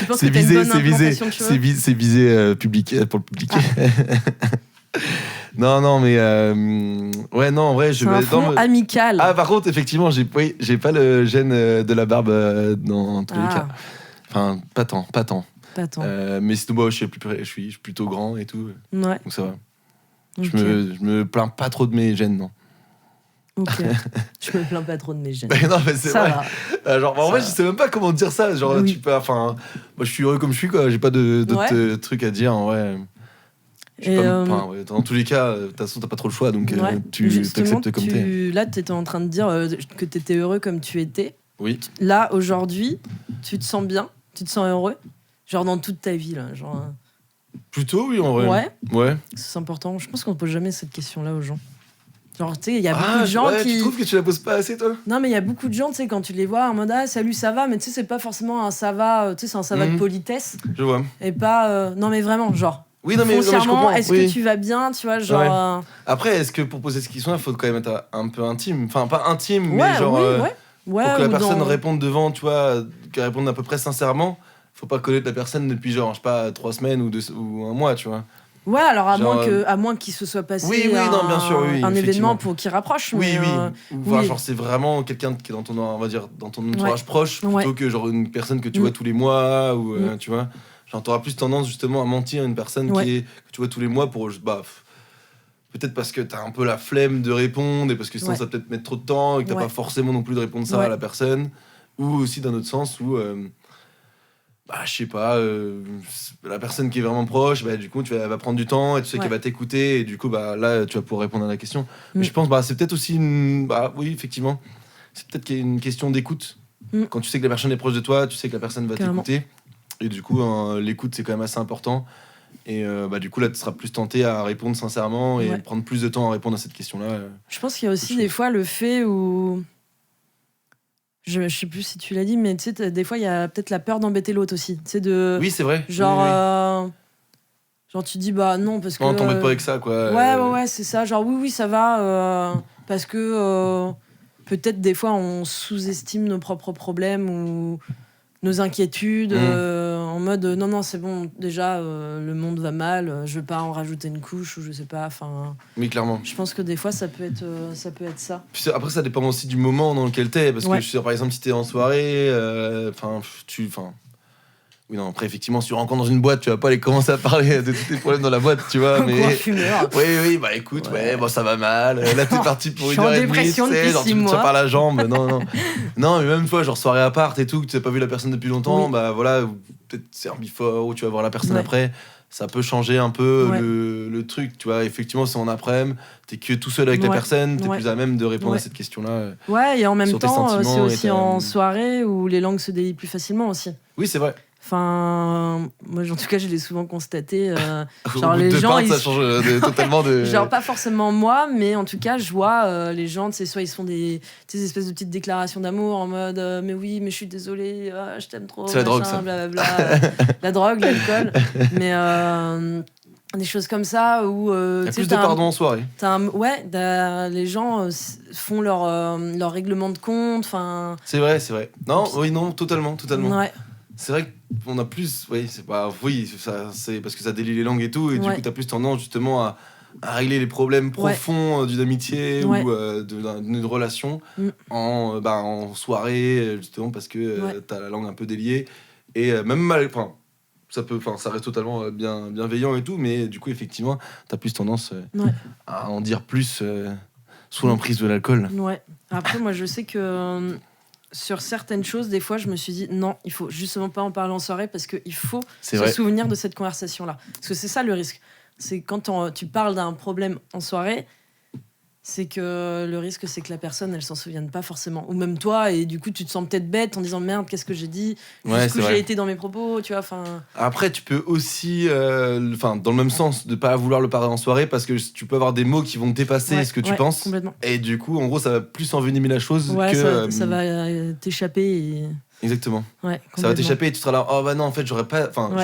Tu penses c'est que t'as une visé, bonne c'est visé, implantation de cheveux? c'est visé public, pour le public. Non, mais ouais, non, en vrai, je C'est un vais. front amical. Ah, par contre, effectivement, j'ai pas le gène de la barbe dans tous les cas. Enfin, pas tant. Pas tant. Mais sinon, bah, je suis plutôt grand et tout, Ouais. donc ça va. Ok. Je me plains pas trop de mes gènes, non. Ok. Je me plains pas trop de mes gènes. Non, mais c'est Ça vrai. va. Genre, en Ça vrai, va. je sais même pas comment dire ça. Genre, Oui. tu peux. Enfin, moi, je suis heureux comme je suis, quoi. J'ai pas d'autres trucs à dire, en vrai. Et, Ouais, dans tous les cas, de toute façon, t'as pas trop le choix, donc ouais. tu Justement, t'acceptes comme t'es. là, t'étais en train de dire que t'étais heureux comme tu étais. Oui. Là, aujourd'hui, tu te sens bien? Tu te sens heureux? Genre dans toute ta vie, là. Genre, Plutôt, oui, en vrai. ouais, Ouais. c'est important. Je pense qu'on pose jamais cette question-là aux gens. Genre, tu sais, il y a beaucoup de gens qui... Tu trouves que tu la poses pas assez, toi? Non, mais il y a beaucoup de gens, tu sais, quand tu les vois en mode « Ah, salut, ça va ?» Mais tu sais, c'est pas forcément un ça va, tu sais, c'est un ça va de politesse. Je vois. Et pas... non, mais vraiment, genre... Oui, non, mais je comprends. Est-ce que tu vas bien, tu vois, genre... Après, est-ce que pour poser cette question-là, il faut quand même être un peu intime? Enfin, pas intime, Ouais, mais genre... Ouais, pour que la personne dans... réponde devant, tu vois, qu'elle réponde à peu près sincèrement, faut pas connaître la personne depuis genre, je sais pas, 3 semaines ou un mois, tu vois. Ouais, alors à moins qu'il se soit passé un événement pour qu'il rapproche. Oui, mais, oui. Genre, c'est vraiment quelqu'un qui est dans ton, on va dire, dans ton entourage proche, plutôt que genre une personne que tu vois tous les mois, ou tu vois. Genre, t'auras plus tendance justement à mentir à une personne que tu vois tous les mois pour, peut-être parce que t'as un peu la flemme de répondre et parce que sinon ça va peut-être mettre trop de temps et que t'as pas forcément non plus de répondre ça à la personne. Ou aussi d'un autre sens où, je sais pas, la personne qui est vraiment proche, du coup, elle va prendre du temps et tu sais qu'elle va t'écouter et du coup, là, tu vas pouvoir répondre à la question. Mais je pense, c'est peut-être aussi oui, effectivement, c'est peut-être qu'il y a une question d'écoute. Quand tu sais que la personne est proche de toi, tu sais que la personne va t'écouter. Et du coup, l'écoute, c'est quand même assez important. Et du coup, là, tu seras plus tenté à répondre sincèrement et prendre plus de temps à répondre à cette question-là. Je pense qu'il y a aussi des fois le fait où... Je sais plus si tu l'as dit, mais tu sais, des fois, il y a peut-être la peur d'embêter l'autre aussi. Tu sais, Oui, c'est vrai. Genre, genre tu dis, non, parce que... Non, t'embête pas avec ça, quoi. Ouais, c'est ça. Genre, oui, ça va. Parce que peut-être, des fois, on sous-estime nos propres problèmes ou nos inquiétudes en mode non c'est bon, déjà le monde va mal, je veux pas en rajouter une couche ou je sais pas, enfin oui, clairement, je pense que des fois ça peut être ça. Puis après ça dépend aussi du moment dans lequel t'es, parce que je sais, par exemple si t'es en soirée, oui, non, après, effectivement, si tu rencontres dans une boîte, tu vas pas aller commencer à parler de tous tes problèmes dans la boîte, tu vois. Mais... fumeur. Oui, écoute, ça va mal. Là, t'es parti pour 1h30, tu sais, genre, tu me tiens par la jambe. Non. Non, mais même une fois, genre, soirée à part et tout, que tu n'as pas vu la personne depuis longtemps, voilà, peut-être c'est herbivore, ou tu vas voir la personne après. Ça peut changer un peu le truc, tu vois. Effectivement, c'est en après-midi, t'es que tout seul avec la personne, t'es plus à même de répondre à cette question-là. Ouais, et en même temps, c'est aussi en soirée où les langues se délient plus facilement aussi. Oui, c'est vrai. Enfin, moi, en tout cas, je l'ai souvent constaté. Genre, les gens, ça change totalement de. Genre, pas forcément moi, mais en tout cas, je vois les gens, tu sais, soit ils se font des espèces de petites déclarations d'amour en mode mais oui, mais je suis désolée, je t'aime trop. C'est la drogue, ça. Blablabla. La drogue, l'alcool. Mais des choses comme ça où. Il y a plus de pardon en soirée. Les gens font leur règlement de compte. C'est vrai. Non, totalement. Ouais. C'est vrai qu'on a plus, c'est parce que ça délie les langues et tout, et du coup t'as plus tendance justement à régler les problèmes profonds d'une amitié ou d'une relation en soirée, justement parce que t'as la langue un peu déliée et même mal, ça reste totalement bienveillant et tout, mais du coup effectivement t'as plus tendance à en dire plus sous l'emprise de l'alcool. Ouais. Après moi je sais que sur certaines choses, des fois, je me suis dit non, il faut justement pas en parler en soirée parce qu'il faut se souvenir de cette conversation-là. Parce que c'est ça le risque. C'est quand tu parles d'un problème en soirée, c'est que le risque, c'est que la personne, elle s'en souvienne pas forcément. Ou même toi, et du coup, tu te sens peut-être bête en disant merde, qu'est-ce que j'ai dit ? Jusqu'où j'ai été dans mes propos, tu vois. Après, tu peux aussi, dans le même sens, de pas vouloir le parler en soirée parce que tu peux avoir des mots qui vont dépasser ce que tu penses. Complètement. Et du coup, en gros, ça va plus envenimer la chose que. Ça va t'échaper et. Exactement. Ouais, ça va t'échapper et tu seras là, non, en fait, je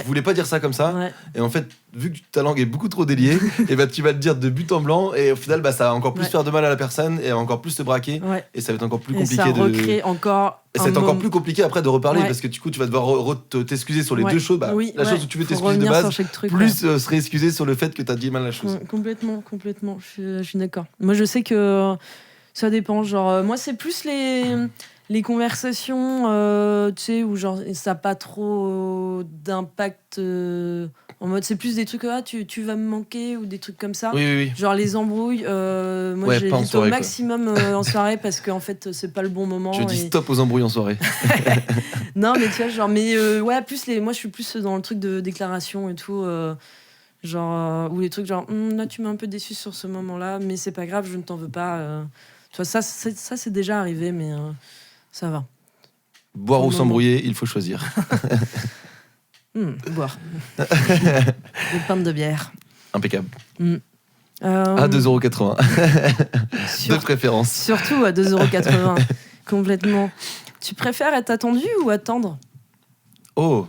voulais pas dire ça comme ça. Ouais. Et en fait, vu que ta langue est beaucoup trop déliée, et tu vas le dire de but en blanc, et au final, ça va encore plus faire de mal à la personne, et elle va encore plus te braquer, et ça va être encore plus compliqué ça recrée encore. Et ça va être encore plus compliqué après de reparler, parce que du coup, tu vas devoir t'excuser sur les deux choses. La chose où tu veux t'excuser de base, plus se réexcuser sur le fait que t'as dit mal la chose. Complètement. Je suis d'accord. Moi, je sais que ça dépend. Genre, moi, c'est plus les conversations, tu sais, où genre, ça n'a pas trop d'impact en mode, c'est plus des trucs, tu vas me manquer ou des trucs comme ça. Oui. Genre les embrouilles, moi j'évite au maximum en soirée parce qu'en fait, c'est pas le bon moment. Je dis stop aux embrouilles en soirée. Non, mais tu vois, genre, moi je suis plus dans le truc de déclaration et tout. Genre, ou les trucs genre, là tu m'as un peu déçu sur ce moment-là, mais c'est pas grave, je ne t'en veux pas. Tu vois, ça c'est déjà arrivé, mais. Ça va. Boire ou s'embrouiller, il faut choisir. Boire. Des pintes de bière. Impeccable. À 2,80 €. De préférence. Surtout à 2,80 €. Complètement. Tu préfères être attendu ou attendre ? Oh.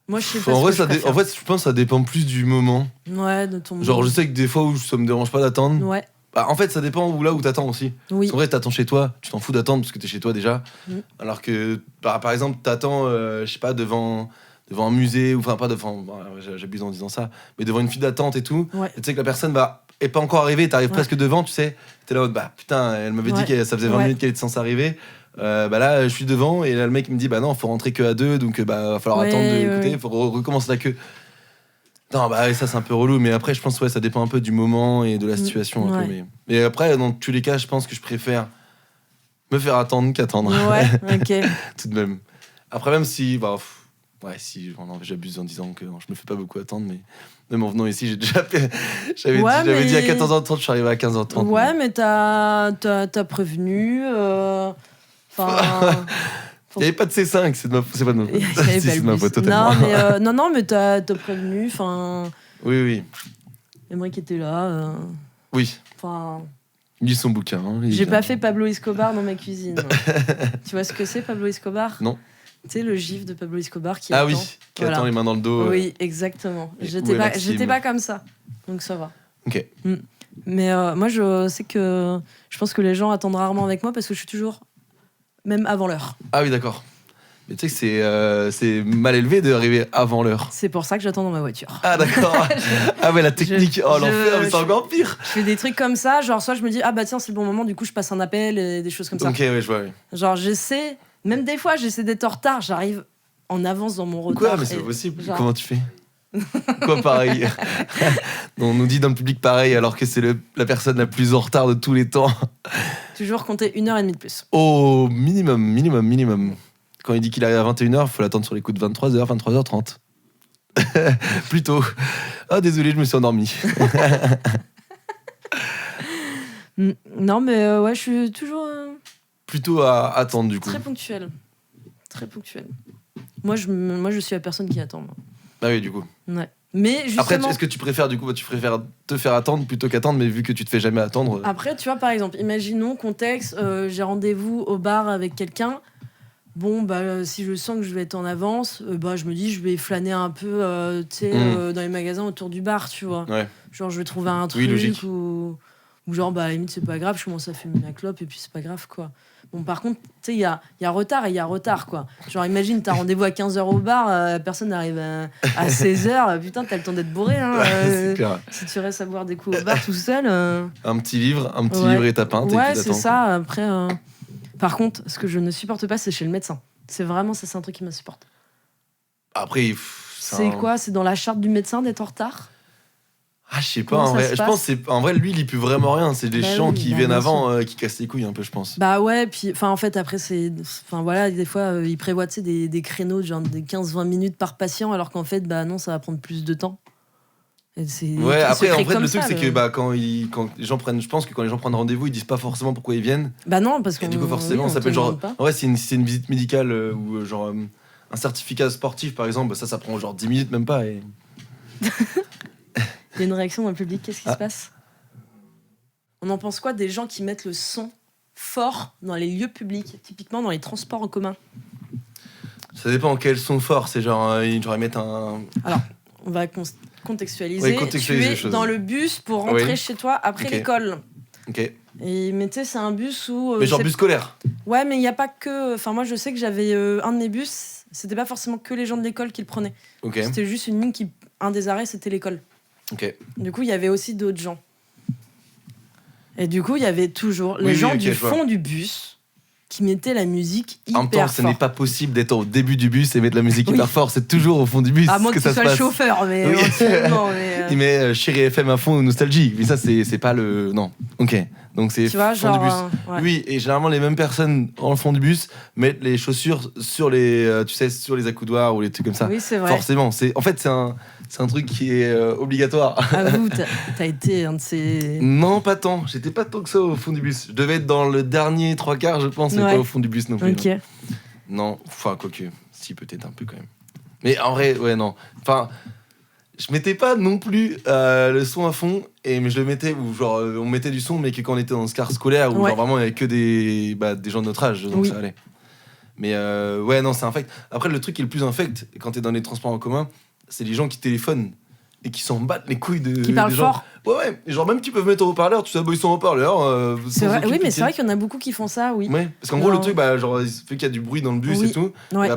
Moi, je sais pas. En vrai, je pense que ça dépend plus du moment. Ouais, de ton. Genre, je sais que des fois où ça me dérange pas d'attendre. Ouais. Bah, en fait, ça dépend là où t'attends aussi. Oui. En vrai, t'attends chez toi, tu t'en fous d'attendre parce que t'es chez toi déjà. Mm. Alors que, par exemple, t'attends, je sais pas, devant un musée, ou enfin, pas devant. J'abuse en disant ça, mais devant une file d'attente et tout. Ouais. Et tu sais que la personne est pas encore arrivée, t'arrives Ouais. presque devant, tu sais. T'es là, bah putain, elle m'avait dit que ça faisait 20 minutes qu'elle était censée arriver. Bah là, je suis devant et là, le mec il me dit, bah non, faut rentrer que à 2, donc bah va falloir attendre de l'écouter, faut recommencer la queue. Non, bah ça c'est un peu relou, mais après, je pense ça dépend un peu du moment et de la situation. Un peu, mais après, dans tous les cas, je pense que je préfère me faire attendre qu'attendre. Ouais, ok. Tout de même. Après, même si, si j'abuse en disant que je me fais pas beaucoup attendre, mais même en venant ici, j'avais dit à 14h30, je suis arrivé à 15h30. Ouais, mais t'as prévenu. Il n'y avait pas de C5, c'est pas de ma faute. C'est de ma faute totalement. Non, mais t'as prévenu. Oui. Emmerich était là. Oui. Il lit son bouquin. J'ai pas fait Pablo Escobar dans ma cuisine. Tu vois ce que c'est, Pablo Escobar ? Non. Tu sais, le gif de Pablo Escobar qui attend. Ah oui, qui attend les mains dans le dos. Oui, exactement. J'étais pas comme ça. Donc ça va. Ok. Mais moi, je pense que les gens attendent rarement avec moi parce que je suis toujours même avant l'heure. Ah oui, d'accord. Mais tu sais que c'est mal élevé d'arriver avant l'heure. C'est pour ça que j'attends dans ma voiture. Ah d'accord. Ah ouais, la technique. L'enfer, mais c'est encore pire. Je fais des trucs comme ça, genre soit je me dis ah bah tiens c'est le bon moment, du coup je passe un appel et des choses comme ça. Ok, ouais, je vois. Oui. Genre j'essaie, même des fois j'essaie d'être en retard, j'arrive en avance dans mon retard. Quoi, mais c'est pas possible. Genre... Comment tu fais? Quoi, pareil? On nous dit dans le public pareil alors que c'est la personne la plus en retard de tous les temps. Toujours compter 1h30 de plus. Oh, minimum. Quand il dit qu'il arrive à 21h, il faut l'attendre sur les coups de 23h, 23h30. Plutôt. Ah, désolé, je me suis endormi. Non, mais ouais, je suis toujours... Plutôt à attendre, du coup. Très ponctuel. Moi, je suis la personne qui attend. Moi. Ah oui, du coup. Ouais. Mais justement... Après, est-ce que tu préfères te faire attendre plutôt qu'attendre, mais vu que tu te fais jamais attendre... Après, tu vois, par exemple, imaginons, contexte, j'ai rendez-vous au bar avec quelqu'un. Bon, bah, si je sens que je vais être en avance, je me dis, je vais flâner un peu dans les magasins autour du bar, tu vois. Ouais. Genre, je vais trouver un truc ou genre, bah, à la limite, c'est pas grave, je commence à fumer ma clope et puis c'est pas grave, quoi. Bon, par contre, tu sais, il y a retard et il y a retard, quoi. Genre, imagine, t'as rendez-vous à 15h au bar, personne n'arrive à 16h, putain, t'as le temps d'être bourré, hein. C'est clair. Si tu restes à boire des coups au bar tout seul... Un petit livre et ta pinte. Ouais, et puis c'est ça, après... Par contre, ce que je ne supporte pas, c'est chez le médecin. C'est vraiment, ça, c'est un truc qui m'insupporte. Après, c'est quoi ? C'est dans la charte du médecin d'être en retard ? Ah, je sais pas, en vrai. Je pense en vrai, lui, il y peut vraiment rien. C'est les gens qui viennent avant qui cassent les couilles un peu, je pense. Bah ouais, puis en fait, après, voilà, des fois, ils prévoient des créneaux de genre de 15-20 minutes par patient, alors qu'en fait, bah non, ça va prendre plus de temps. Ouais, après, en fait, le truc, c'est que quand les gens prennent, je pense que quand les gens prennent rendez-vous, ils disent pas forcément pourquoi ils viennent. Bah non, parce que. Et du coup, forcément, ça s'appelle genre. En vrai, c'est une visite médicale ou genre un certificat sportif, par exemple, ça prend genre 10 minutes, même pas. Et... Il y a une réaction dans le public, qu'est-ce qui se passe ? On en pense quoi des gens qui mettent le son fort dans les lieux publics, typiquement dans les transports en commun ? Ça dépend quel son fort, c'est genre, ils mettent un. Alors, on va contextualiser. Tu es dans le bus pour rentrer chez toi après l'école. Ok. Mais tu sais, c'est un bus où... mais genre bus scolaire. Ouais, mais il n'y a pas que... Enfin, moi, je sais que j'avais un de mes bus, c'était pas forcément que les gens de l'école qui le prenaient. Okay. C'était juste une ligne qui... Un des arrêts, c'était l'école. Ok. Du coup, il y avait aussi d'autres gens. Et du coup, il y avait toujours les gens du fond du bus qui mettaient la music hyper fort. En même temps, ce n'est pas possible d'être au début du bus et mettre la musique hyper fort. C'est toujours au fond du bus à moins que ça tu sois le chauffeur, mais éventuellement. Il met Chéri FM à fond nostalgie. Mais ça, c'est pas le... Non. Ok. Donc c'est fond du bus. Ouais. Oui, et généralement, les mêmes personnes en fond du bus mettent les chaussures sur les, sur les accoudoirs ou les trucs comme ça. Oui, c'est vrai. Forcément. En fait, c'est un truc qui est obligatoire. Avoue, t'as été un de ces... Non, pas tant. J'étais pas tant que ça au fond du bus. Je devais être dans le dernier 3/4, je pense, mais pas au fond du bus non plus. Ok. Non, enfin, quoique. Si, peut-être un peu quand même. Mais en vrai, ouais, non. Enfin, je mettais pas non plus le son à fond, mais je le mettais où genre on mettait du son, mais que quand on était dans ce car scolaire où genre vraiment il y avait que des gens de notre âge, donc ça allait. Mais ouais, non, c'est infect. Après, le truc qui est le plus infect quand t'es dans les transports en commun, c'est les gens qui téléphonent et qui s'en battent les couilles de. Qui parlent fort. Ouais, genre même qui peuvent mettre au haut-parleur, tu sais, ils sont au haut-parleur. C'est vrai, oui, mais c'est vrai qu'il y en a beaucoup qui font ça, oui. Ouais, parce qu'en gros, le truc, genre, vu qu'il y a du bruit dans le bus et tout,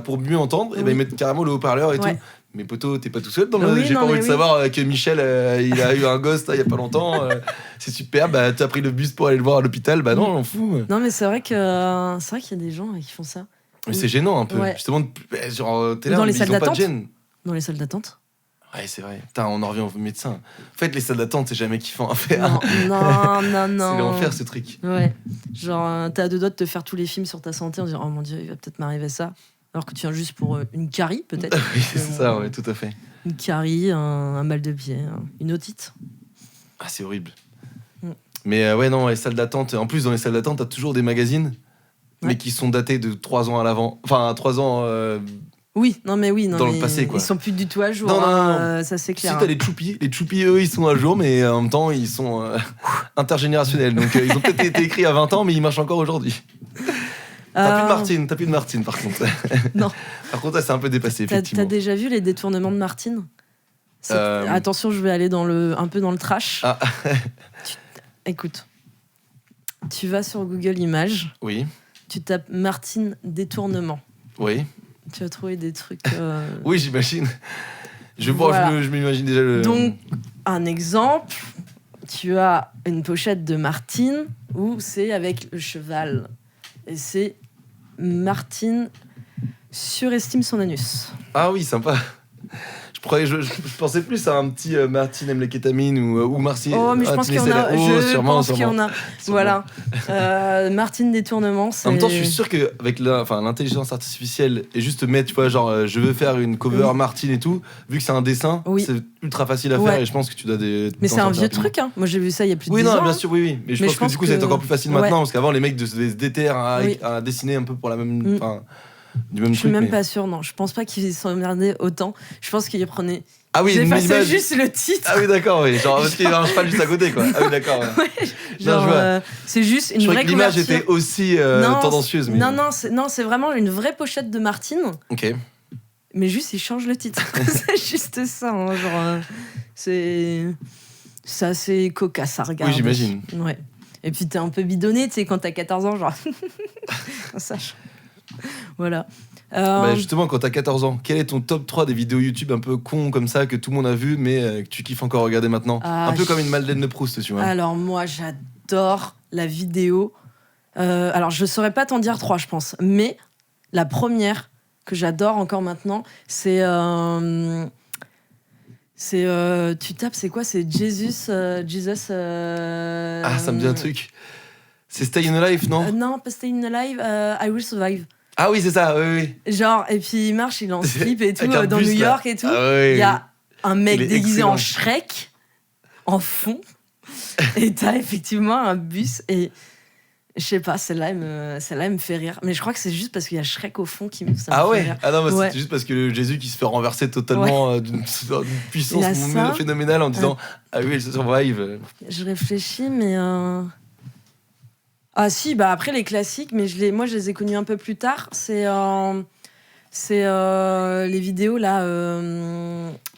pour mieux entendre, ils mettent carrément le haut-parleur et tout. Mais poto, t'es pas tout seul dans le. J'ai pas envie de savoir que Michel, il a eu un gosse il y a pas longtemps. C'est super, t'as pris le bus pour aller le voir à l'hôpital, non, on fout. Non, mais c'est vrai qu'il y a des gens qui font ça. Mais c'est gênant un peu. Justement, genre, t'es là, dans les salles ils ont pas de d'attente. gêne. Dans les salles d'attente. Ouais, c'est vrai. Putain, on en revient au médecin. En fait, les salles d'attente, c'est jamais kiffant à faire. Non. C'est l'enfer, ce truc. Ouais. Genre, t'as deux doigts de te faire tous les films sur ta santé en disant oh mon Dieu, il va peut-être m'arriver ça. Alors que tu viens juste pour une carie, peut-être. Oui, c'est ça, ouais, tout à fait. Une carie, un mal de pied, une otite. Ah, c'est horrible. Mais ouais, non, les salles d'attente. En plus, dans les salles d'attente, t'as toujours des magazines, mais qui sont datés de 3 ans à l'avant. Enfin, 3 ans. Oui, dans le passé, quoi. Ils sont plus du tout à jour. Non. Ça c'est clair. Si t'as les Choupies, eux, ils sont à jour, mais en même temps, ils sont intergénérationnels. Donc, ils ont peut-être été écrits à 20 ans, mais ils marchent encore aujourd'hui. T'as plus de Martine, par contre. Non. Par contre, c'est un peu dépassé, effectivement. T'as déjà vu les détournements de Martine ? Attention, je vais aller un peu dans le trash. Ah. Écoute, tu vas sur Google Images. Oui. Tu tapes Martine détournement. Oui. Tu vas trouver des trucs. Oui, j'imagine. Je m'imagine déjà le. Donc, un exemple, tu as une pochette de Martine où c'est avec le cheval. Et c'est Martine surestime son anus. Ah oui, sympa. Je pensais plus à un petit Martine aime les kétamines ou Martine. Oh, mais je pense qu'il y en a. Je pense qu'il y en a. Sûrement. Voilà. Martine détournement, c'est. En même temps, je suis sûr qu'avec l'intelligence artificielle et juste mettre, tu vois, genre, je veux faire une cover Martine et tout, vu que c'est un dessin, c'est ultra facile à faire et je pense que tu dois des. Mais c'est un vieux truc, hein. Moi, j'ai vu ça il y a plus de 10 ans. Oui, non, bien sûr, oui. Mais je pense que du coup, ça va être encore plus facile maintenant, parce qu'avant, les mecs devaient se déterrer à dessiner un peu pour la même. Je suis même pas sûre, non. Je pense pas qu'ils s'emmerdaient autant. Je pense qu'ils prenaient. Ah oui, j'effaçais juste le titre. Ah oui, d'accord, oui. Genre, parce qu'il marche pas juste à côté, quoi. Ah oui, d'accord. Ouais. Genre, c'est juste une vraie couverture. L'image était aussi tendancieuse. Mais... Non, c'est vraiment une vraie pochette de Martine. Ok. Mais juste, ils changent le titre. C'est juste ça. Hein, genre, c'est assez cocasse à regarder. Oui, j'imagine. Ouais. Et puis, t'es un peu bidonné, tu sais, quand t'as 14 ans, genre. Sache. Voilà. Justement, quand t'as 14 ans, quel est ton top 3 des vidéos YouTube un peu cons comme ça que tout le monde a vu mais que tu kiffes encore regarder maintenant? Un peu comme une Madeleine de Proust, tu vois. Alors moi, j'adore la vidéo. Alors je saurais pas t'en dire 3, je pense. Mais la première que j'adore encore maintenant, c'est... tu tapes, c'est quoi? C'est Jesus... Ah, ça me dit un truc. C'est Stay in Alive, non? Non, pas Stay in Alive, I Will Survive. Ah oui, c'est ça, oui. Genre, et puis il marche, il est en slip et tout, dans bus, New York et tout. Il y a un mec déguisé en Shrek, en fond, et t'as effectivement un bus, et je sais pas, celle-là, elle me fait rire. Mais je crois que c'est juste parce qu'il y a Shrek au fond qui me fait rire. Ah non, c'est juste parce que Jésus qui se fait renverser totalement d'une puissance phénoménale en disant « Ah oui, elle survive ». Je réfléchis, mais... Ah si, après les classiques, mais moi je les ai connus un peu plus tard. C'est les vidéos là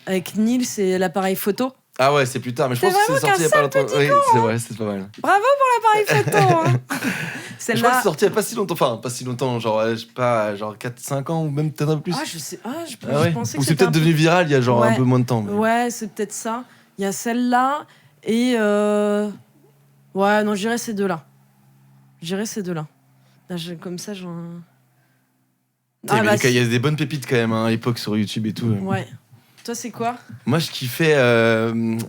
avec Neil, c'est l'appareil photo. Ah ouais, c'est plus tard, mais je pense que c'est sorti il y a pas longtemps. Oui, c'est vrai, c'est pas mal. Bravo pour l'appareil photo. Hein. Je crois que c'est sorti il y a pas si longtemps, genre je sais pas, genre 4-5 ans ou même peut-être un peu plus. Ah je sais, je pensais ou que c'est peut-être devenu viral il y a genre un peu moins de temps. Mais... Ouais, c'est peut-être ça. Il y a celle-là et ouais, non, j'irais ces deux-là. Là, comme ça, j'en... Il y a des bonnes pépites quand même à l'époque sur YouTube et tout. Ouais. Toi, c'est quoi? Moi, je kiffais...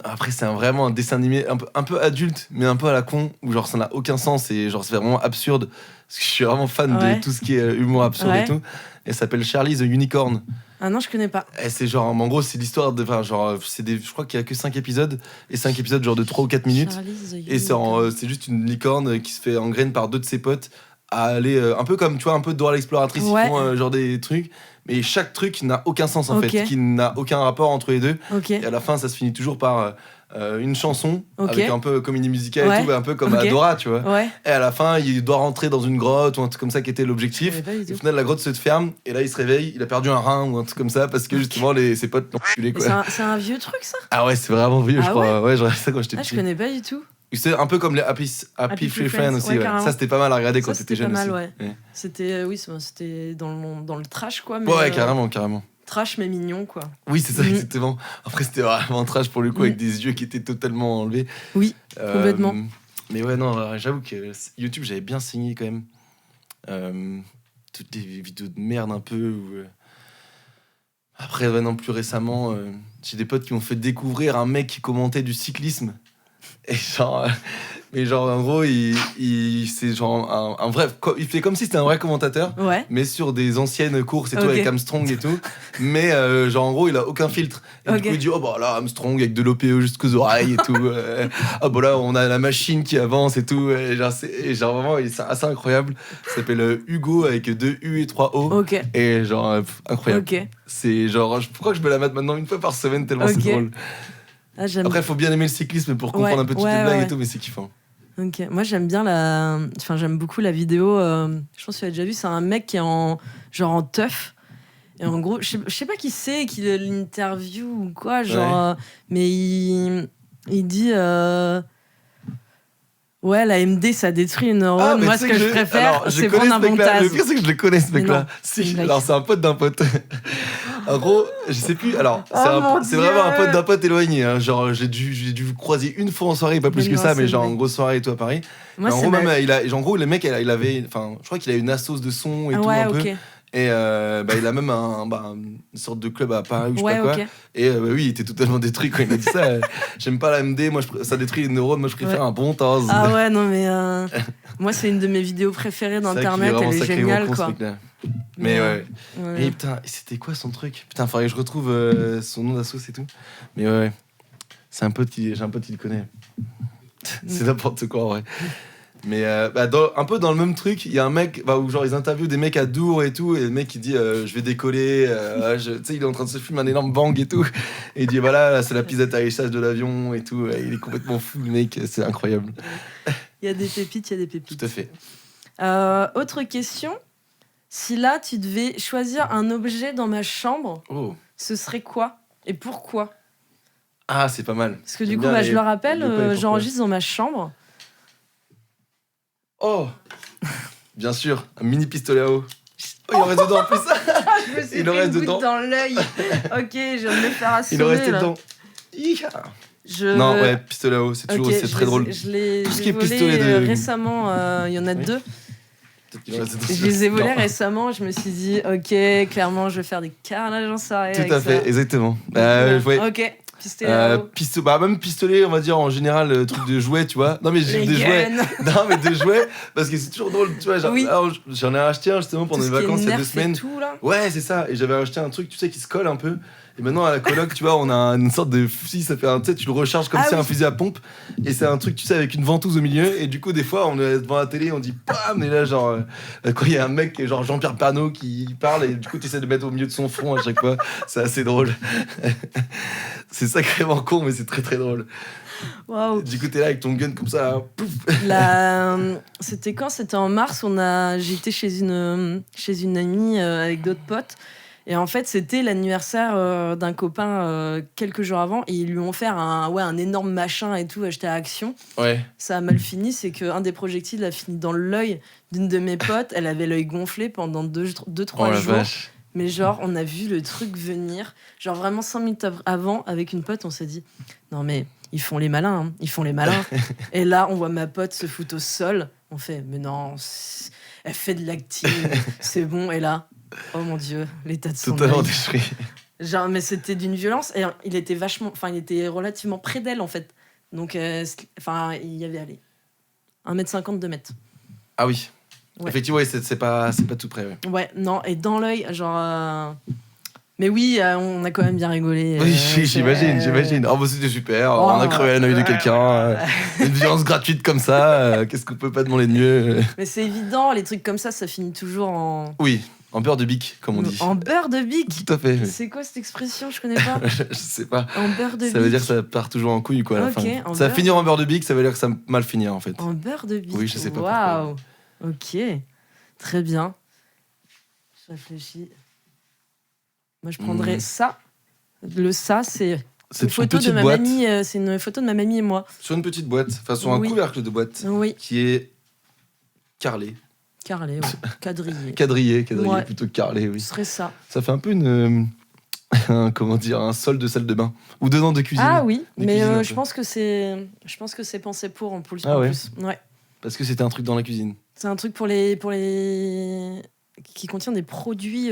Après, c'est vraiment un dessin animé un peu adulte, mais un peu à la con, où genre ça n'a aucun sens et genre c'est vraiment absurde. Parce que je suis vraiment fan de tout ce qui est humour absurde et tout. Elle s'appelle Charlie the Unicorn. Ah non, je connais pas. Et c'est genre, en gros, c'est l'histoire de... Enfin, genre, je crois qu'il y a que 5 épisodes, et 5 épisodes genre de 3 ou 4 minutes. Et c'est juste une licorne qui se fait engraine par 2 de ses potes à aller un peu comme tu vois un peu Dora l'exploratrice, Ouais. ils font genre des trucs, mais chaque truc n'a aucun sens en Ok. fait, qui n'a aucun rapport entre les deux. Ok. Et à la fin, ça se finit toujours par une chanson Ok. avec un peu comédie musicale Ouais. et tout, un peu comme Ok. à Dora, tu vois. Ouais. Et à la fin, il doit rentrer dans une grotte ou un truc comme ça qui était Je l'objectif. savais pas du Et au tout. final, la grotte se ferme et là, il se réveille, il a perdu un rein ou un truc comme ça parce que justement, ses potes l'ont tué, Mais quoi. c'est un vieux truc, ça? Ah ouais, c'est vraiment vieux, je Ah crois. Ouais, je regardais ça quand j'étais Ah, je petit. connais pas du tout. C'est un peu comme les Happy Free Friends aussi. ouais, Ouais. carrément. Ça, c'était pas mal à regarder quand Ça, t'étais c'était jeune pas mal, aussi. ouais. C'était, oui, c'était dans le trash, quoi. Mais, Ouais, carrément, carrément. Trash, mais mignon, quoi. Oui, c'est ça, exactement. Après, c'était vraiment trash pour le coup, Mm. avec des yeux qui étaient totalement enlevés. Oui, complètement. Mais ouais, non, j'avoue que YouTube, j'avais bien saigné quand même. Toutes les vidéos de merde un peu. Après, ouais, non, plus récemment, j'ai des potes qui m'ont fait découvrir un mec qui commentait du cyclisme. Et genre, mais genre, en gros, c'est genre un vrai. Il fait comme si c'était un vrai commentateur, Ouais. mais sur des anciennes courses et tout, Ok. avec Armstrong et tout. Mais genre, en gros, il a aucun filtre. Et Ok. du coup, il dit, oh bah là, Armstrong avec de l'OPE jusqu'aux oreilles et tout. Ah bah là, on a la machine qui avance et tout. Et genre vraiment, c'est assez incroyable. Ça s'appelle Hugo avec 2 U et 3 O. Ok. Et genre, incroyable. Ok. C'est genre, pourquoi je me la mette maintenant une fois par semaine tellement Ok. c'est drôle. Ah, j'aime. Après, il faut bien aimer le cyclisme pour comprendre Ouais, un peu toutes ouais, les blagues ouais. et tout, mais c'est kiffant. Ok. Moi, j'aime bien j'aime beaucoup la vidéo. Je pense que tu l'as déjà vu. C'est un mec qui est en teuf. Et en gros, je sais pas qui c'est, qui l'interview ou quoi, genre. Ouais. Mais il dit. Ouais, la MD, ça détruit les neurones. mais Moi, tu ce sais que je alors, préfère, je c'est connais prendre ce un mec-là. montage. Le pire, c'est que je le connais, ce Mais mec-là. non, c'est Si, une blague. alors c'est un pote d'un pote. En gros, je sais plus. Alors, Oh, c'est mon vraiment un Dieu. pote d'un pote éloigné. Hein. Genre, j'ai dû vous croiser une fois en soirée, pas plus Mais que non, ça, c'est mais genre une en blague. grosse soirée et tout à Paris. Moi, Mais en c'est gros, même, en gros, le mec, il avait. Enfin, je crois qu'il a une assos de son et Ah tout, ouais, un peu. ok. Et il a même une sorte de club à Paris ou je sais Ouais, pas quoi. ok. Et oui, il était totalement détruit quand il m'a dit ça. J'aime pas la MD, moi ça détruit les neurones, moi je préfère Ouais. un bon temps. Ah ouais, non, mais moi, c'est une de mes vidéos préférées d'Internet. Elle est géniale, quoi. Mais ouais. ouais. Et putain, c'était quoi son truc? Putain, faudrait que je retrouve son nom d'assos et tout. Mais ouais, j'ai un pote qui le connaît. C'est n'importe quoi en vrai. Mais un peu dans le même truc, il y a un mec où genre ils interviewent des mecs à Dour et tout, et le mec il dit je vais décoller, tu sais il est en train de se filmer un énorme bang et tout, et il dit voilà là, c'est la piste d'atterrissage de l'avion et tout, il est complètement fou le mec, c'est incroyable. Il y a des pépites, il y a des pépites. Tout à fait. Autre question. Si là, tu devais choisir un objet dans ma chambre, Oh. ce serait quoi? Et pourquoi? Ah, c'est pas mal. Parce que du J'aime coup, bien je les- le rappelle, les pourquoi et pourquoi. j'enregistre dans ma chambre. Oh bien sûr, un mini pistolet à eau. Oh, il en reste dedans en plus. Je me suis Il en fait reste une dedans. goutte dans l'œil. Ok, je viens de me faire assommer. Il en restait là. dedans. Hiha. Je... Non, ouais, pistolet à eau, c'est toujours Ok, c'est très drôle. Je l'ai Tout ce qui j'ai est volé pistolet de- récemment. Il y en a Oui. deux. Peut-être qu'il en reste dedans. Je les ai volés Non. récemment. Je me suis dit, ok, clairement, je vais faire des carnages en soirée. Tout avec à fait, ça. exactement. Ouais. Ouais. Ok, pistolet à eau. Même pistolet, on va dire en général, truc de jouets, tu vois. Non, mais j'ai Les des jouets. guns. Non, mais des jouets, parce que c'est toujours drôle, tu vois. Oui. Alors, j'en ai acheté un justement pendant Tout les ce qui est vacances il y a 2 Nerf et semaines. tout, là. Ouais, c'est ça. Et j'avais acheté un truc, tu sais, qui se colle un peu. Et maintenant, à la coloc, tu vois, on a une sorte de fusil, ça fait tu sais, tu le recharges comme Ah si oui. un fusil à pompe. Et c'est un truc, tu sais, avec une ventouse au milieu. Et du coup, des fois, on est devant la télé, on dit bam. Et là, genre, quand il y a un mec, genre Jean-Pierre Pernaut, qui parle, et du coup, tu essaies de mettre au milieu de son front à chaque fois. C'est assez drôle. C'est sacrément con, mais c'est très très drôle. Waouh. Du coup, t'es là avec ton gun comme ça, là, pouf. C'était quand? C'était en mars. J'ai été chez une amie avec d'autres potes. Et en fait, c'était l'anniversaire d'un copain quelques jours avant. Et ils lui ont offert un énorme machin et tout, acheté à Action. Ouais. Ça a mal fini. C'est qu'un des projectiles a fini dans l'œil d'une de mes potes. Elle avait l'œil gonflé pendant 2-3 Oh la jours. vache. Mais genre, on a vu le truc venir. Genre, vraiment 5 minutes avant, avec une pote, on s'est dit non, mais ils font les malins. Hein. Ils font les malins. Et là, on voit ma pote se foutre au sol. On fait mais non, elle fait de l'acting. C'est bon. Et là, oh mon Dieu, l'état de son Totalement œil. détruit. Genre, mais c'était d'une violence. Et il était relativement près d'elle, en fait. Donc, il y avait, allez, 1m50, 2 mètres. Ah oui. Ouais. Effectivement, ouais, c'est pas tout près. Ouais. Ouais, non, et dans l'œil, genre. Mais oui, on a quand même bien rigolé. Oui, j'imagine. Oh, bah, c'était super. On a crevé un œil de quelqu'un. Une violence gratuite comme ça. Qu'est-ce qu'on peut pas demander de mieux? Mais c'est évident, les trucs comme ça finit toujours en. Oui, en beurre de bique, comme on dit. En beurre de bique. Tout à fait. Oui. C'est quoi cette expression? Je connais pas. Je sais pas. En beurre de bique. Ça veut dire que ça part toujours en couille, quoi. À la Ok, fin. en Ça va beurre. finir en beurre de bique, ça veut dire que ça va mal finir, en fait. En beurre de bique. Oui, je sais pas Waouh. Ok. Très bien. Je réfléchis. Moi, je prendrais ça. Le ça, c'est une photo de ma boîte. mamie. C'est une photo de ma mamie et moi. Sur une petite boîte, enfin sur un Oui. couvercle de boîte Oui. qui est carrelé. Carrelé, ouais. Quadrillé. Quadrillé, Ouais. plutôt que carrelé, oui. Ce serait ça. Ça fait un peu un sol de salle de bain. Ou dedans de cuisine. Ah oui, De mais cuisine, un je peu. pense que c'est pensé pour en plus. Ah en ouais. plus. Ouais. Parce que c'était un truc dans la cuisine. C'est un truc pour les qui contient des produits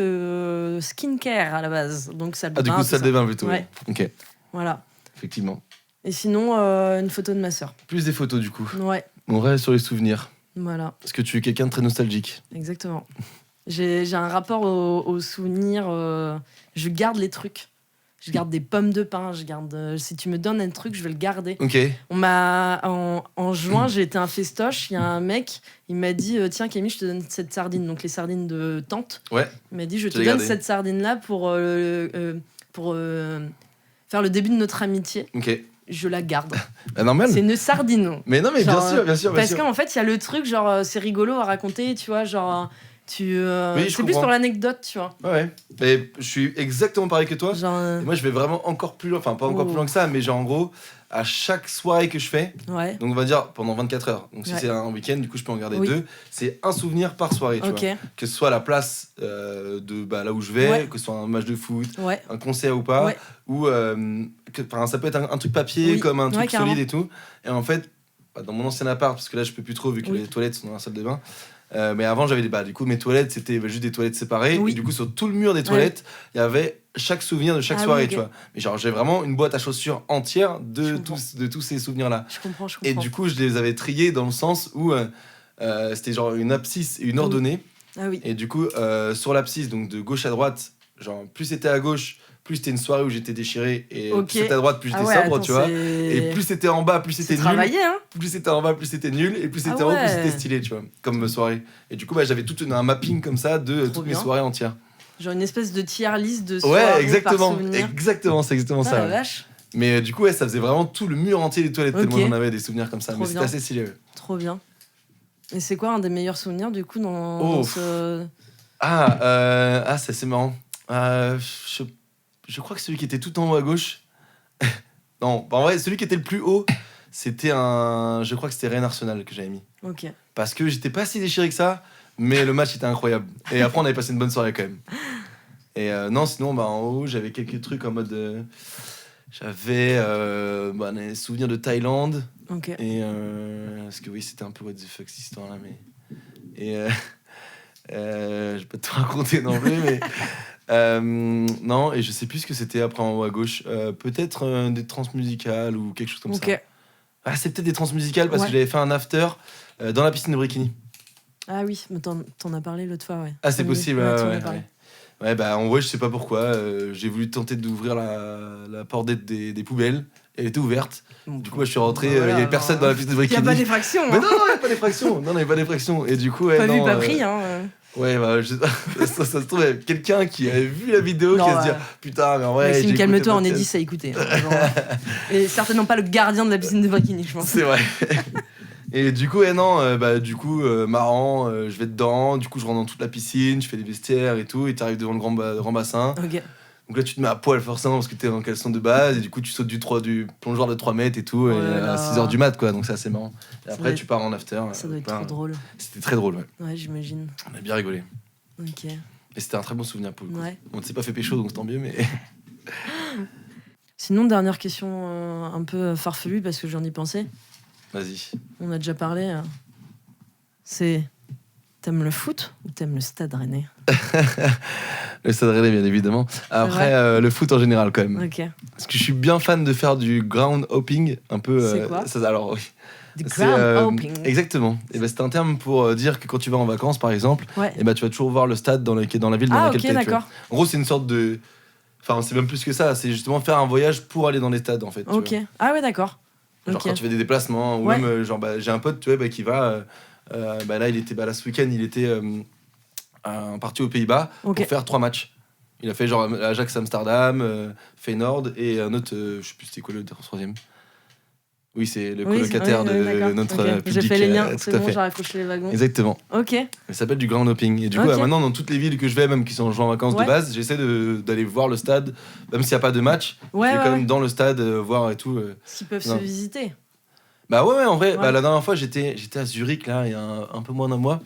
skincare à la base. Donc salle de Ah, du bain, coup, tout salle ça. de bain plutôt. Ouais. Ok, Voilà. effectivement. Et sinon, une photo de ma sœur. Plus des photos, du coup. Ouais, On reste sur les souvenirs. voilà, Parce que tu es quelqu'un de très nostalgique. exactement. J'ai un rapport aux souvenirs. Je garde les trucs. Je garde des pommes de pin. Si tu me donnes un truc, je vais le garder. Ok. En juin, j'ai été à un festoche. Il y a un mec, il m'a dit tiens, Camille, je te donne cette sardine. Donc les sardines de tante. Ouais. Il m'a dit je te l'ai donne gardée. cette sardine-là pour faire le début de notre amitié. Ok. Je la garde. Bah, normal. C'est une sardine. Mais non, mais Genre, bien sûr. Parce qu'en fait, il y a le truc, genre, c'est rigolo à raconter, tu vois, genre, Oui, je c'est plus comprends. pour l'anecdote, tu vois. Ouais. Mais je suis exactement pareil que toi. Genre, Et moi, je vais vraiment encore plus loin. Enfin, pas encore Oh. plus loin que ça, mais genre, en gros, à chaque soirée que je fais, ouais, donc on va dire pendant 24 heures. Donc si Ouais. c'est un week-end, du coup, je peux en garder Oui. 2. C'est un souvenir par soirée, tu ok, vois. Que ce soit la place là où je vais, Ouais. que ce soit un match de foot, ouais, un concert ou pas, Ouais. ou ça peut être un truc papier, Oui. comme un truc Ouais, carrément. solide et tout. Et en fait, dans mon ancien appart, parce que là, je peux plus trop vu que Oui. les toilettes sont dans la salle de bain. Mais avant, j'avais du coup, mes toilettes, c'était juste des toilettes séparées. Oui. Et du coup, sur tout le mur des toilettes, il y avait chaque souvenir de chaque Ah soirée, oui, ok. tu vois. Mais genre, j'ai vraiment une boîte à chaussures entière Je de comprends. tous ces souvenirs-là. je comprends. Et du coup, je les avais triés dans le sens où c'était genre une abscisse et une ordonnée. Ah oui, Et du coup, sur l'abscisse, donc de gauche à droite, genre plus c'était à gauche, plus c'était une soirée où j'étais déchiré. Et Ok. plus c'était à droite, plus j'étais ah ouais, sobre, attends, tu vois. c'est- Et plus c'était en bas, plus c'est c'était nul. travaillé, hein. Plus c'était en bas, plus c'était nul. Et plus c'était Ah en haut, plus ouais. c'était stylé, tu vois. Comme soirée. Et du coup, j'avais tout un mapping comme ça de Trop toutes mes bien. soirées entières. Genre une espèce de tier list de soirées Ouais, par exactement. souvenir. Exactement, c'est exactement Ah, ça. la ouais. vache, Mais du coup, ouais, ça faisait vraiment tout le mur entier des toilettes, tellement Ok. j'en avais des souvenirs comme ça. Trop Mais c'était bien. assez stylé. Ouais. trop bien. Et c'est quoi un des meilleurs souvenirs, du coup, dans Oh. ce... C'est assez marrant. Je crois que celui qui était tout en haut à gauche. Non, en vrai, celui qui était le plus haut, c'était je crois que c'était Rennes Arsenal que j'avais mis. Ok. Parce que j'étais pas si déchiré que ça, mais le match était incroyable. Et après, on avait passé une bonne soirée quand même. Et non, sinon, en haut, j'avais quelques trucs en mode. J'avais des souvenirs de Thaïlande. Ok. Et. Parce que oui, c'était un peu what the fuck cette histoire-là, mais. Et. Je vais pas te raconter non plus, mais. Non, et je sais plus ce que c'était après en haut à gauche. Peut-être des transmusicales ou quelque chose comme Ok. ça. Ah, c'est peut-être des transmusicales parce Ouais. que j'avais fait un after dans la piscine de Brikini. Ah oui, mais t'en as parlé l'autre fois, ouais. Ah, c'est Oui, possible, ouais, ouais, tu en as ouais, parlé. ouais. Ouais, en vrai, je sais pas pourquoi. J'ai voulu tenter d'ouvrir la porte des poubelles. Elle était ouverte. Du coup, moi, je suis rentré. Il y avait personne dans la piscine de Il n'y a Brikini. pas d'effraction. Mais Hein. non, il n'y a pas d'effraction. Non, il n'y a pas d'effraction. Et du coup, ouais, Pas vu, non, pas pris. Hein. Ouais, ça se trouve, il y avait quelqu'un qui avait vu la vidéo Non, qui allait se ouais. dire putain, mais en vrai. Maxime, j'ai calme-toi, écouté on le est podcast. 10 à écouter. Hein, genre. Et certainement pas le gardien de la piscine de Brikini, je pense. C'est vrai. Et du coup, marrant, je vais dedans, du coup, je rentre dans toute la piscine, je fais des vestiaires et tout, et t'arrives devant le grand bassin. Ok. Donc là, tu te mets à poil forcément parce que t'es en caleçon de base, et du coup, tu sautes du plongeoir de 3 mètres et tout, Oh et là là. à 6h du mat, quoi, donc c'est assez marrant. Et Ça après, doit tu pars en after. Ça doit être plein. trop drôle. C'était très drôle, ouais. Ouais, j'imagine. On a bien rigolé. Ok. Et c'était un très bon souvenir pour le coup. Ouais. On ne s'est pas fait pécho, donc c'est tant mieux, mais. Sinon, dernière question un peu farfelue parce que j'en ai pensé. Vas-y. On a déjà parlé. C'est. T'aimes le foot ou t'aimes le Stade Rennais? Le Stade Rennais, bien évidemment. Après, le foot en général, quand même. Ok. Parce que je suis bien fan de faire du ground hopping, un peu. C'est quoi Alors, oui. The C'est, ground hopping. Exactement. Et c'est un terme pour dire que quand tu vas en vacances, par exemple, Ouais. et tu vas toujours voir le stade qui est dans la ville dans Ah, laquelle ok, t'es. Tu vois. d'accord. En gros, c'est une sorte de Enfin, c'est même plus que ça. C'est justement faire un voyage pour aller dans les stades, en fait. Ok. Ah ouais, d'accord. Genre quand tu fais des déplacements, ou même, genre, j'ai un pote, tu vois, qui va... là, il était, là, ce week-end, il était parti aux Pays-Bas pour faire 3 matchs. Il a fait genre Ajax Amsterdam, Feyenoord et un autre, je sais plus c'était quoi le troisième. Oui, c'est le colocataire de notre public. J'ai fait les liens, tout c'est à bon, fait. j'ai raccroché les wagons. Exactement. Ok. Il s'appelle du Grand Hopping. Et du coup, maintenant, dans toutes les villes que je vais, même qui sont en vacances de base, j'essaie d'aller voir le stade, même s'il n'y a pas de match. Je vais quand même dans le stade voir et tout. S'ils peuvent se visiter. Bah ouais, en vrai, la dernière fois, j'étais à Zurich, là, il y a un peu moins d'un mois.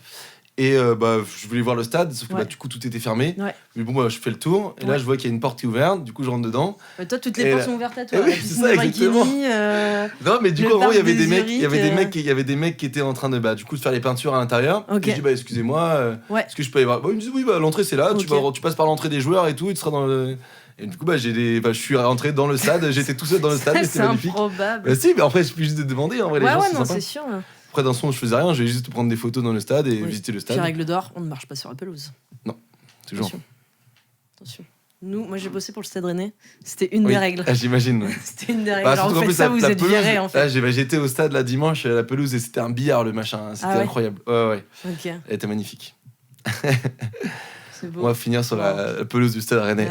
Et je voulais voir le stade, sauf que du coup tout était fermé. Mais bon, je fais le tour, et là je vois qu'il y a une porte qui est ouverte, du coup je rentre dedans. Toi, toutes les portes sont ouvertes à toi. Oui, c'est ça, exactement. Non, mais du coup, en gros, il y avait des mecs qui étaient en train de, du coup, de faire les peintures à l'intérieur. Et je dis, excusez-moi, est-ce que je peux aller voir ? Ils me disent, oui, l'entrée c'est là, tu passes par l'entrée des joueurs et tout, et tu seras dans le. Et du coup, je suis rentré dans le stade, j'étais tout seul dans le stade, c'était magnifique. C'est improbable. Si, mais après, je peux juste te demander, en vrai, les gens, c'est sympa. c'est sûr. Après, dans ce fond, je faisais rien, je vais juste prendre des photos dans le stade et visiter le stade. Puis, règle d'or, on ne marche pas sur la pelouse. Non, toujours. Attention. Moi, j'ai bossé pour le Stade Rennais. C'était une des règles. Ah, j'imagine. Ouais. C'était une des règles. Genre, vous faites ça, vous êtes virés, en fait. J'étais au stade là dimanche, à la pelouse, et c'était un billard, le machin. C'était incroyable. Ouais. Ok. Elle était magnifique. C'est beau. On va finir sur la pelouse du Stade Rennais.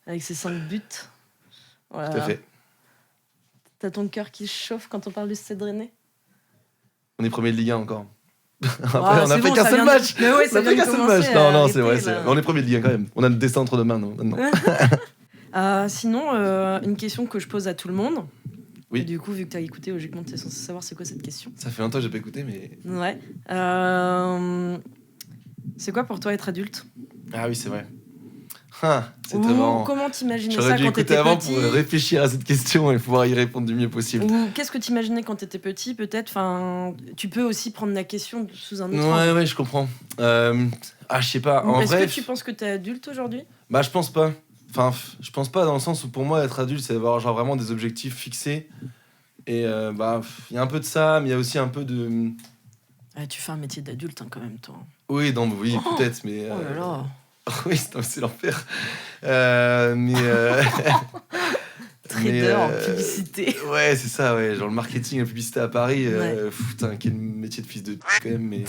Avec ses 5 buts. Voilà. Tout à fait. T'as ton cœur qui chauffe quand on parle du Stade Rennais ? On est premier de Ligue 1 encore. Après, on a fait qu'un seul match. Mais ouais, ça vient de commencer. Non, c'est vrai. On est premier de Ligue 1 quand même. On a le destin entre nos mains maintenant. Sinon, une question que je pose à tout le monde. Oui. Et du coup, vu que tu as écouté, logiquement, tu es censé savoir c'est quoi cette question. Ça fait longtemps que j'ai pas écouté, mais. Ouais. C'est quoi pour toi être adulte ? Ah oui, c'est vrai. C'est marrant. Comment t'imaginais ça quand t'étais petit ? J'aurais dû écouter avant pour réfléchir à cette question et pouvoir y répondre du mieux possible. Ou qu'est-ce que t'imaginais quand t'étais petit, peut-être ? Enfin, tu peux aussi prendre la question sous un autre angle. Ouais, je comprends. Je sais pas. Est-ce que tu penses que t'es adulte aujourd'hui ? Je pense pas. Enfin, je pense pas dans le sens où pour moi être adulte, c'est avoir genre vraiment des objectifs fixés. Et il y a un peu de ça, mais il y a aussi un peu de. Tu fais un métier d'adulte quand même, toi. Oui, peut-être, mais. Oh là là. Oui, c'est l'enfer. Trader en publicité. Ouais, c'est ça, ouais. Genre le marketing, la publicité à Paris. Putain, quel métier de fils de quand même. Mais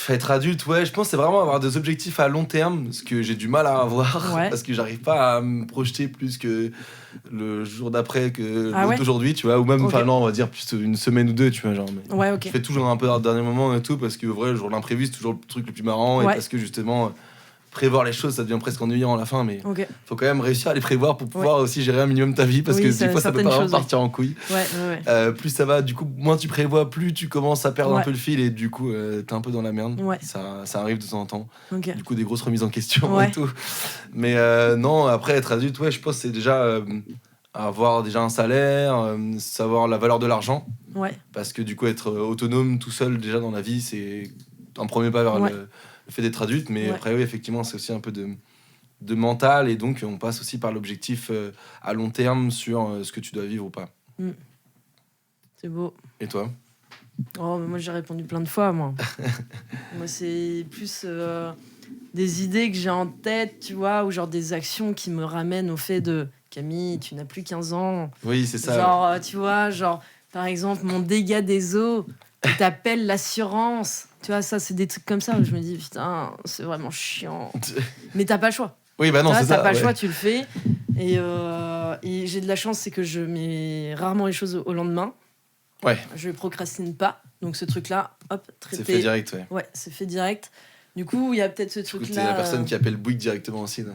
être adulte, je pense que c'est vraiment avoir des objectifs à long terme, ce que j'ai du mal à avoir, parce que j'arrive pas à me projeter plus que le jour d'après que d'aujourd'hui, tu vois, ou même, on va dire plus une semaine ou deux, tu vois, genre. Mais je fais toujours un peu dans le dernier moment et tout, parce que, vrai, le jour de l'imprévu, c'est toujours le truc le plus marrant, et parce que, justement, prévoir les choses, ça devient presque ennuyant à la fin, mais faut quand même réussir à les prévoir pour pouvoir aussi gérer un minimum ta vie, parce que des fois, ça peut pas partir en couille. Plus ça va, du coup, moins tu prévois, plus tu commences à perdre un peu le fil, et du coup, t'es un peu dans la merde. Ça arrive de temps en temps. Du coup, des grosses remises en question et tout. Mais non, après, être adulte, je pense que c'est déjà avoir déjà un salaire, savoir la valeur de l'argent. Parce que du coup, être autonome tout seul déjà dans la vie, c'est un premier pas vers le fait d'être adulte, mais après, oui, effectivement, c'est aussi un peu de mental, et donc on passe aussi par l'objectif à long terme sur ce que tu dois vivre ou pas. C'est beau. Et toi ? Moi, j'ai répondu plein de fois, moi. Moi, c'est plus des idées que j'ai en tête, tu vois, ou genre des actions qui me ramènent au fait de Camille, tu n'as plus 15 ans. Oui, c'est ça. Genre, tu vois, par exemple, mon dégât des eaux, t'appelles l'assurance. Tu vois, ça, c'est des trucs comme ça où je me dis, putain, c'est vraiment chiant. Mais t'as pas le choix. Oui, non, c'est ça. T'as pas le choix, tu le fais. Et j'ai de la chance, c'est que je mets rarement les choses au lendemain. Je procrastine pas. Donc ce truc-là, hop, traité. C'est fait direct, Ouais, c'est fait direct. Du coup, il y a peut-être ce truc-là. C'est la personne qui appelle Bouygues directement aussi. Bien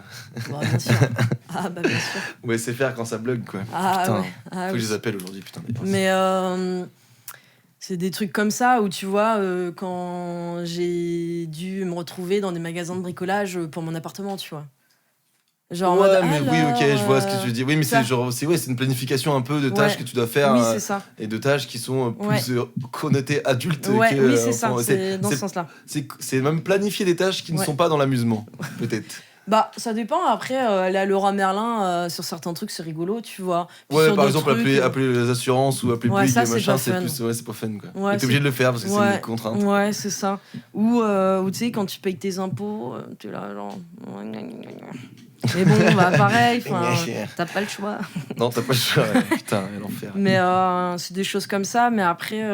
sûr. Bien sûr. Ouais, c'est faire quand ça bug, quoi. Putain, faut que je les appelle aujourd'hui, putain. Mais c'est des trucs comme ça où tu vois, quand j'ai dû me retrouver dans des magasins de bricolage pour mon appartement, tu vois. Genre oui, ok, je vois ce que tu veux dire. Oui, mais c'est une planification un peu de tâches que tu dois faire. Oui, c'est ça. Et de tâches qui sont plus connotées adultes. que, oui, c'est ça, c'est dans ce sens-là. C'est même planifier des tâches qui ne sont pas dans l'amusement, peut-être. Bah, ça dépend. Après, aller à Leroy Merlin, sur certains trucs, c'est rigolo, tu vois. Puis Ouais, sur par d'autres exemple, trucs, appeler les assurances ou appeler Ouais, Bouygues ça, et c'est machin, pas c'est fun. plus. Ouais, c'est pas fun, quoi. Ouais, Mais t'es obligé de le faire parce que c'est Ouais, une contrainte. ouais, c'est ça. Ou tu sais, quand tu payes tes impôts, tu es là, genre. Mais bon, bah pareil, t'as pas le choix. Non, t'as pas le choix, ouais. Putain, l'enfer. Mais c'est des choses comme ça, mais après.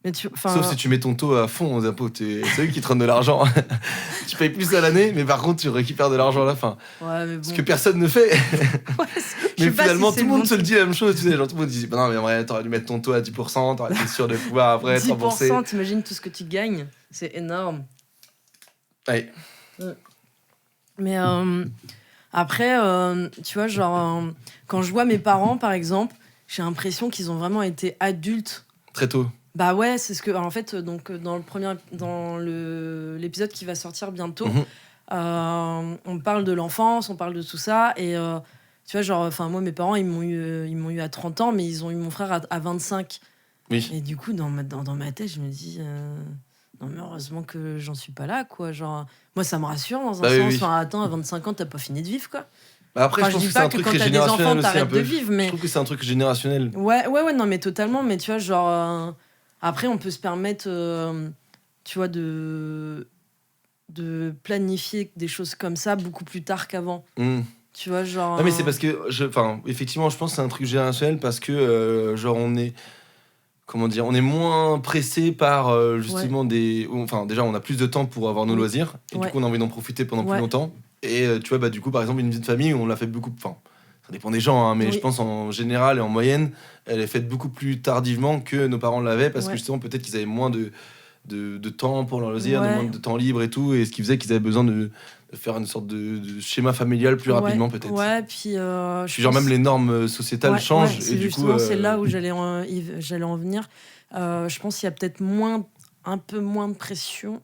Mais Sauf si tu mets ton taux à fond aux impôts, c'est eux qui te donnent de l'argent. Tu payes plus à l'année, mais par contre, tu récupères de l'argent à la fin. Ouais, mais bon. Ce que personne ne fait. Ouais, Mais finalement, si tout le monde bon se le dit la même chose. Tu sais, genre, tout le monde dit bah non, mais en vrai, t'aurais dû mettre ton taux à 10%, t'aurais été sûr de pouvoir après te rembourser. 10%, t'imagines tout ce que tu gagnes. C'est énorme. Ouais. Mais après, tu vois, genre, quand je vois mes parents, par exemple, j'ai l'impression qu'ils ont vraiment été adultes. Très tôt. Bah ouais, c'est ce que. En fait, donc, dans l'épisode qui va sortir bientôt, on parle de l'enfance, on parle de tout ça. Et tu vois, genre, enfin, moi, mes parents, ils m'ont eu à 30 ans, mais ils ont eu mon frère à 25. Oui. Et du coup, dans ma tête, je me dis. Non, mais heureusement que j'en suis pas là, quoi. Genre, moi, ça me rassure dans un sens. Oui. Enfin, attends, à 25 ans, t'as pas fini de vivre, quoi. Bah après, Enfin, je pense dis que c'est pas un que truc quand très t'as des enfants, générationnel aussi, un t'arrêtes peu. de vivre, mais. Je trouve que c'est un truc générationnel. Ouais, non, mais totalement. Mais tu vois, genre. Après, on peut se permettre, tu vois, de planifier des choses comme ça beaucoup plus tard qu'avant. Tu vois, genre. Non, mais c'est parce que. Effectivement, je pense que c'est un truc générationnel parce que, genre, on est. Comment dire, on est moins pressé par justement des. Enfin, déjà, on a plus de temps pour avoir nos loisirs et du coup, on a envie d'en profiter pendant plus longtemps. Et tu vois, bah, du coup, par exemple, une vie de famille, on l'a fait beaucoup. Enfin, ça dépend des gens, hein, mais je pense en général et en moyenne, elle est faite beaucoup plus tardivement que nos parents l'avaient parce que justement, peut-être qu'ils avaient moins de temps pour leurs loisirs, moins de temps libre et tout, et ce qui faisait qu'ils avaient besoin de faire une sorte de schéma familial plus rapidement, peut-être. Ouais, puis. Genre, même les normes sociétales changent. Et du coup, c'est là où j'allais en venir. Je pense qu'il y a peut-être un peu moins de pression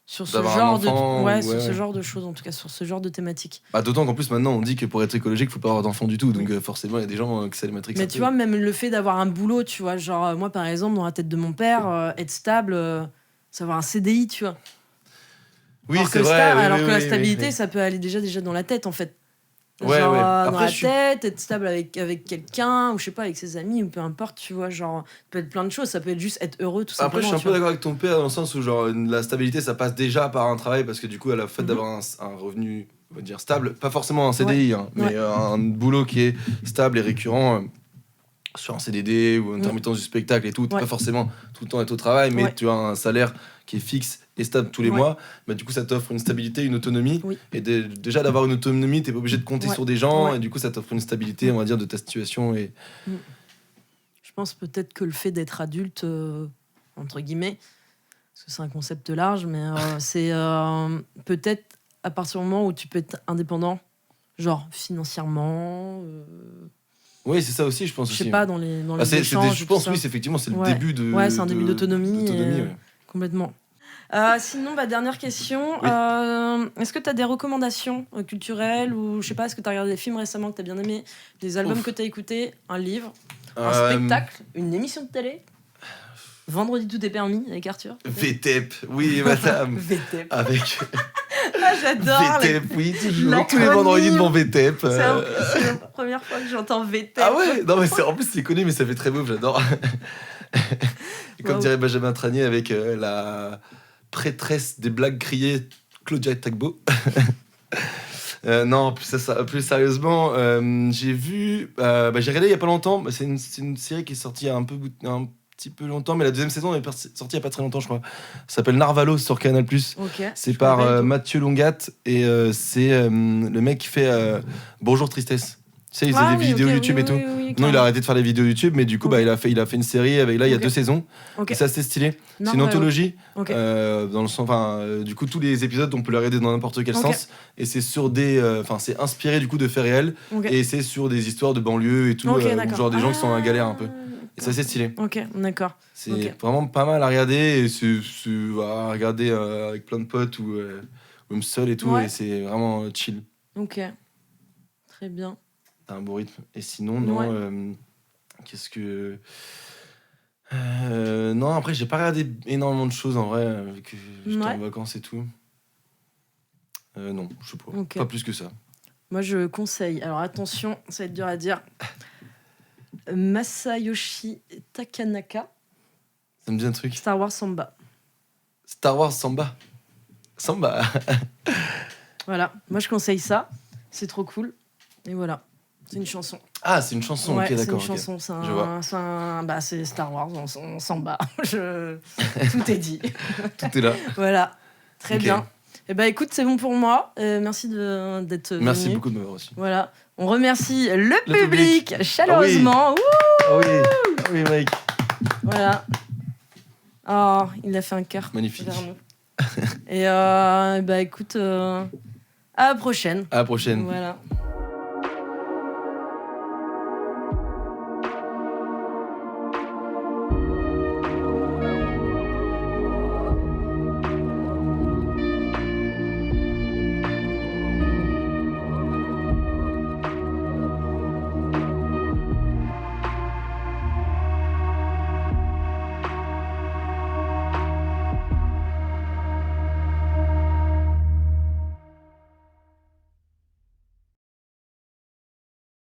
sur ce genre ce genre de choses, en tout cas sur ce genre de thématique. Bah, d'autant qu'en plus maintenant on dit que pour être écologique faut pas avoir d'enfants du tout, donc forcément il y a des gens que ça les matrix. Mais tu vois, même le fait d'avoir un boulot, tu vois, genre moi par exemple dans la tête de mon père, être stable, c'est avoir un CDI, tu vois. Oui, c'est vrai. Alors que la stabilité, ça peut aller déjà dans la tête en fait. Après, dans la tête, être stable avec quelqu'un, ou je sais pas, avec ses amis, ou peu importe, tu vois, genre, ça peut être plein de choses, ça peut être juste être heureux, tout simplement. Après, je suis un peu d'accord avec ton père dans le sens où, genre, la stabilité, ça passe déjà par un travail, parce que du coup, à la fait d'avoir un revenu, on va dire, stable, pas forcément un CDI, mais un boulot qui est stable et récurrent, sur un CDD ou intermittence du spectacle et tout, t'es pas forcément tout le temps être au travail, mais tu as un salaire qui est fixe et stable tous les mois, bah, du coup ça t'offre une stabilité, une autonomie, et déjà d'avoir une autonomie, t'es pas obligé de compter sur des gens, et du coup ça t'offre une stabilité, on va dire, de ta situation. Et je pense peut-être que le fait d'être adulte, entre guillemets, parce que c'est un concept large, mais c'est peut-être à partir du moment où tu peux être indépendant, genre financièrement. Oui, c'est ça aussi, je pense. Je sais pas, dans les échanges. Je pense, oui, effectivement, c'est le début de. Ouais, c'est un début d'autonomie. Complètement. Sinon, dernière question. Est-ce que tu as des recommandations culturelles ou je sais pas, est-ce que tu as regardé des films récemment que tu as bien aimé, des albums que tu as écoutés, un livre, un spectacle, une émission de télé? Vendredi tout est permis avec Arthur. VTEP, oui madame. VTEP. Avec. J'adore. VTEP, oui, toujours. Tous les vendredis devant VTEP. C'est la première fois que j'entends VTEP. Ah ouais, non mais en plus c'est connu, mais ça fait très beau, j'adore. Comme dirait Benjamin Tranier avec la prêtresse des blagues criées, Claudia Tagbo. Non, plus sérieusement, j'ai vu, j'ai regardé il y a pas longtemps. C'est une série qui est sortie il y a un petit peu longtemps, mais la deuxième saison est sortie il y a pas très longtemps, je crois. Ça s'appelle Narvalos sur Canal+. C'est par Mathieu Longat et c'est le mec qui fait Bonjour Tristesse. Tu sais, il faisait des vidéos YouTube et tout. Non, il a arrêté de faire des vidéos YouTube, mais du coup, il a fait une série avec il y a 2 saisons. Et c'est assez stylé. C'est une anthologie. Dans le sens, du coup, tous les épisodes, on peut les regarder dans n'importe quel sens. Et c'est sur c'est inspiré du coup de faits réels. Et c'est sur des histoires de banlieue et tout, où genre des gens qui sont en galère un peu. Et c'est assez stylé. Ok, d'accord. C'est vraiment pas mal à regarder. Et c'est à regarder avec plein de potes ou même seul et tout. Et c'est vraiment chill. Ok. Très bien. T'as un beau rythme. Et sinon, non, qu'est-ce que... non, après, j'ai pas regardé énormément de choses, en vrai, vu que j'étais en vacances et tout. Non, je sais pas. Ok. Pas plus que ça. Moi, je conseille. Alors, attention, ça va être dur à dire. Masayoshi Takanaka, Ça me dit un truc. Star Wars Samba. Star Wars Samba. Samba. Voilà, moi, je conseille ça. C'est trop cool. Et voilà, c'est une chanson. Ah, c'est une chanson. Ouais, ok, d'accord. c'est une ok. chanson. C'est Je vois. c'est Star Wars, on s'en bat. Tout est dit. Tout est là. Voilà, très Ok. bien. Eh ben, écoute, c'est bon pour moi. Merci d'être venu. Merci beaucoup de m'avoir reçu. Voilà, on remercie le public. public chaleureusement. Ouh, Ah oui, ah oui, Mike. voilà. Oh, il a fait un cœur Magnifique. vers nous. Et écoute, à la prochaine. À la prochaine. Voilà.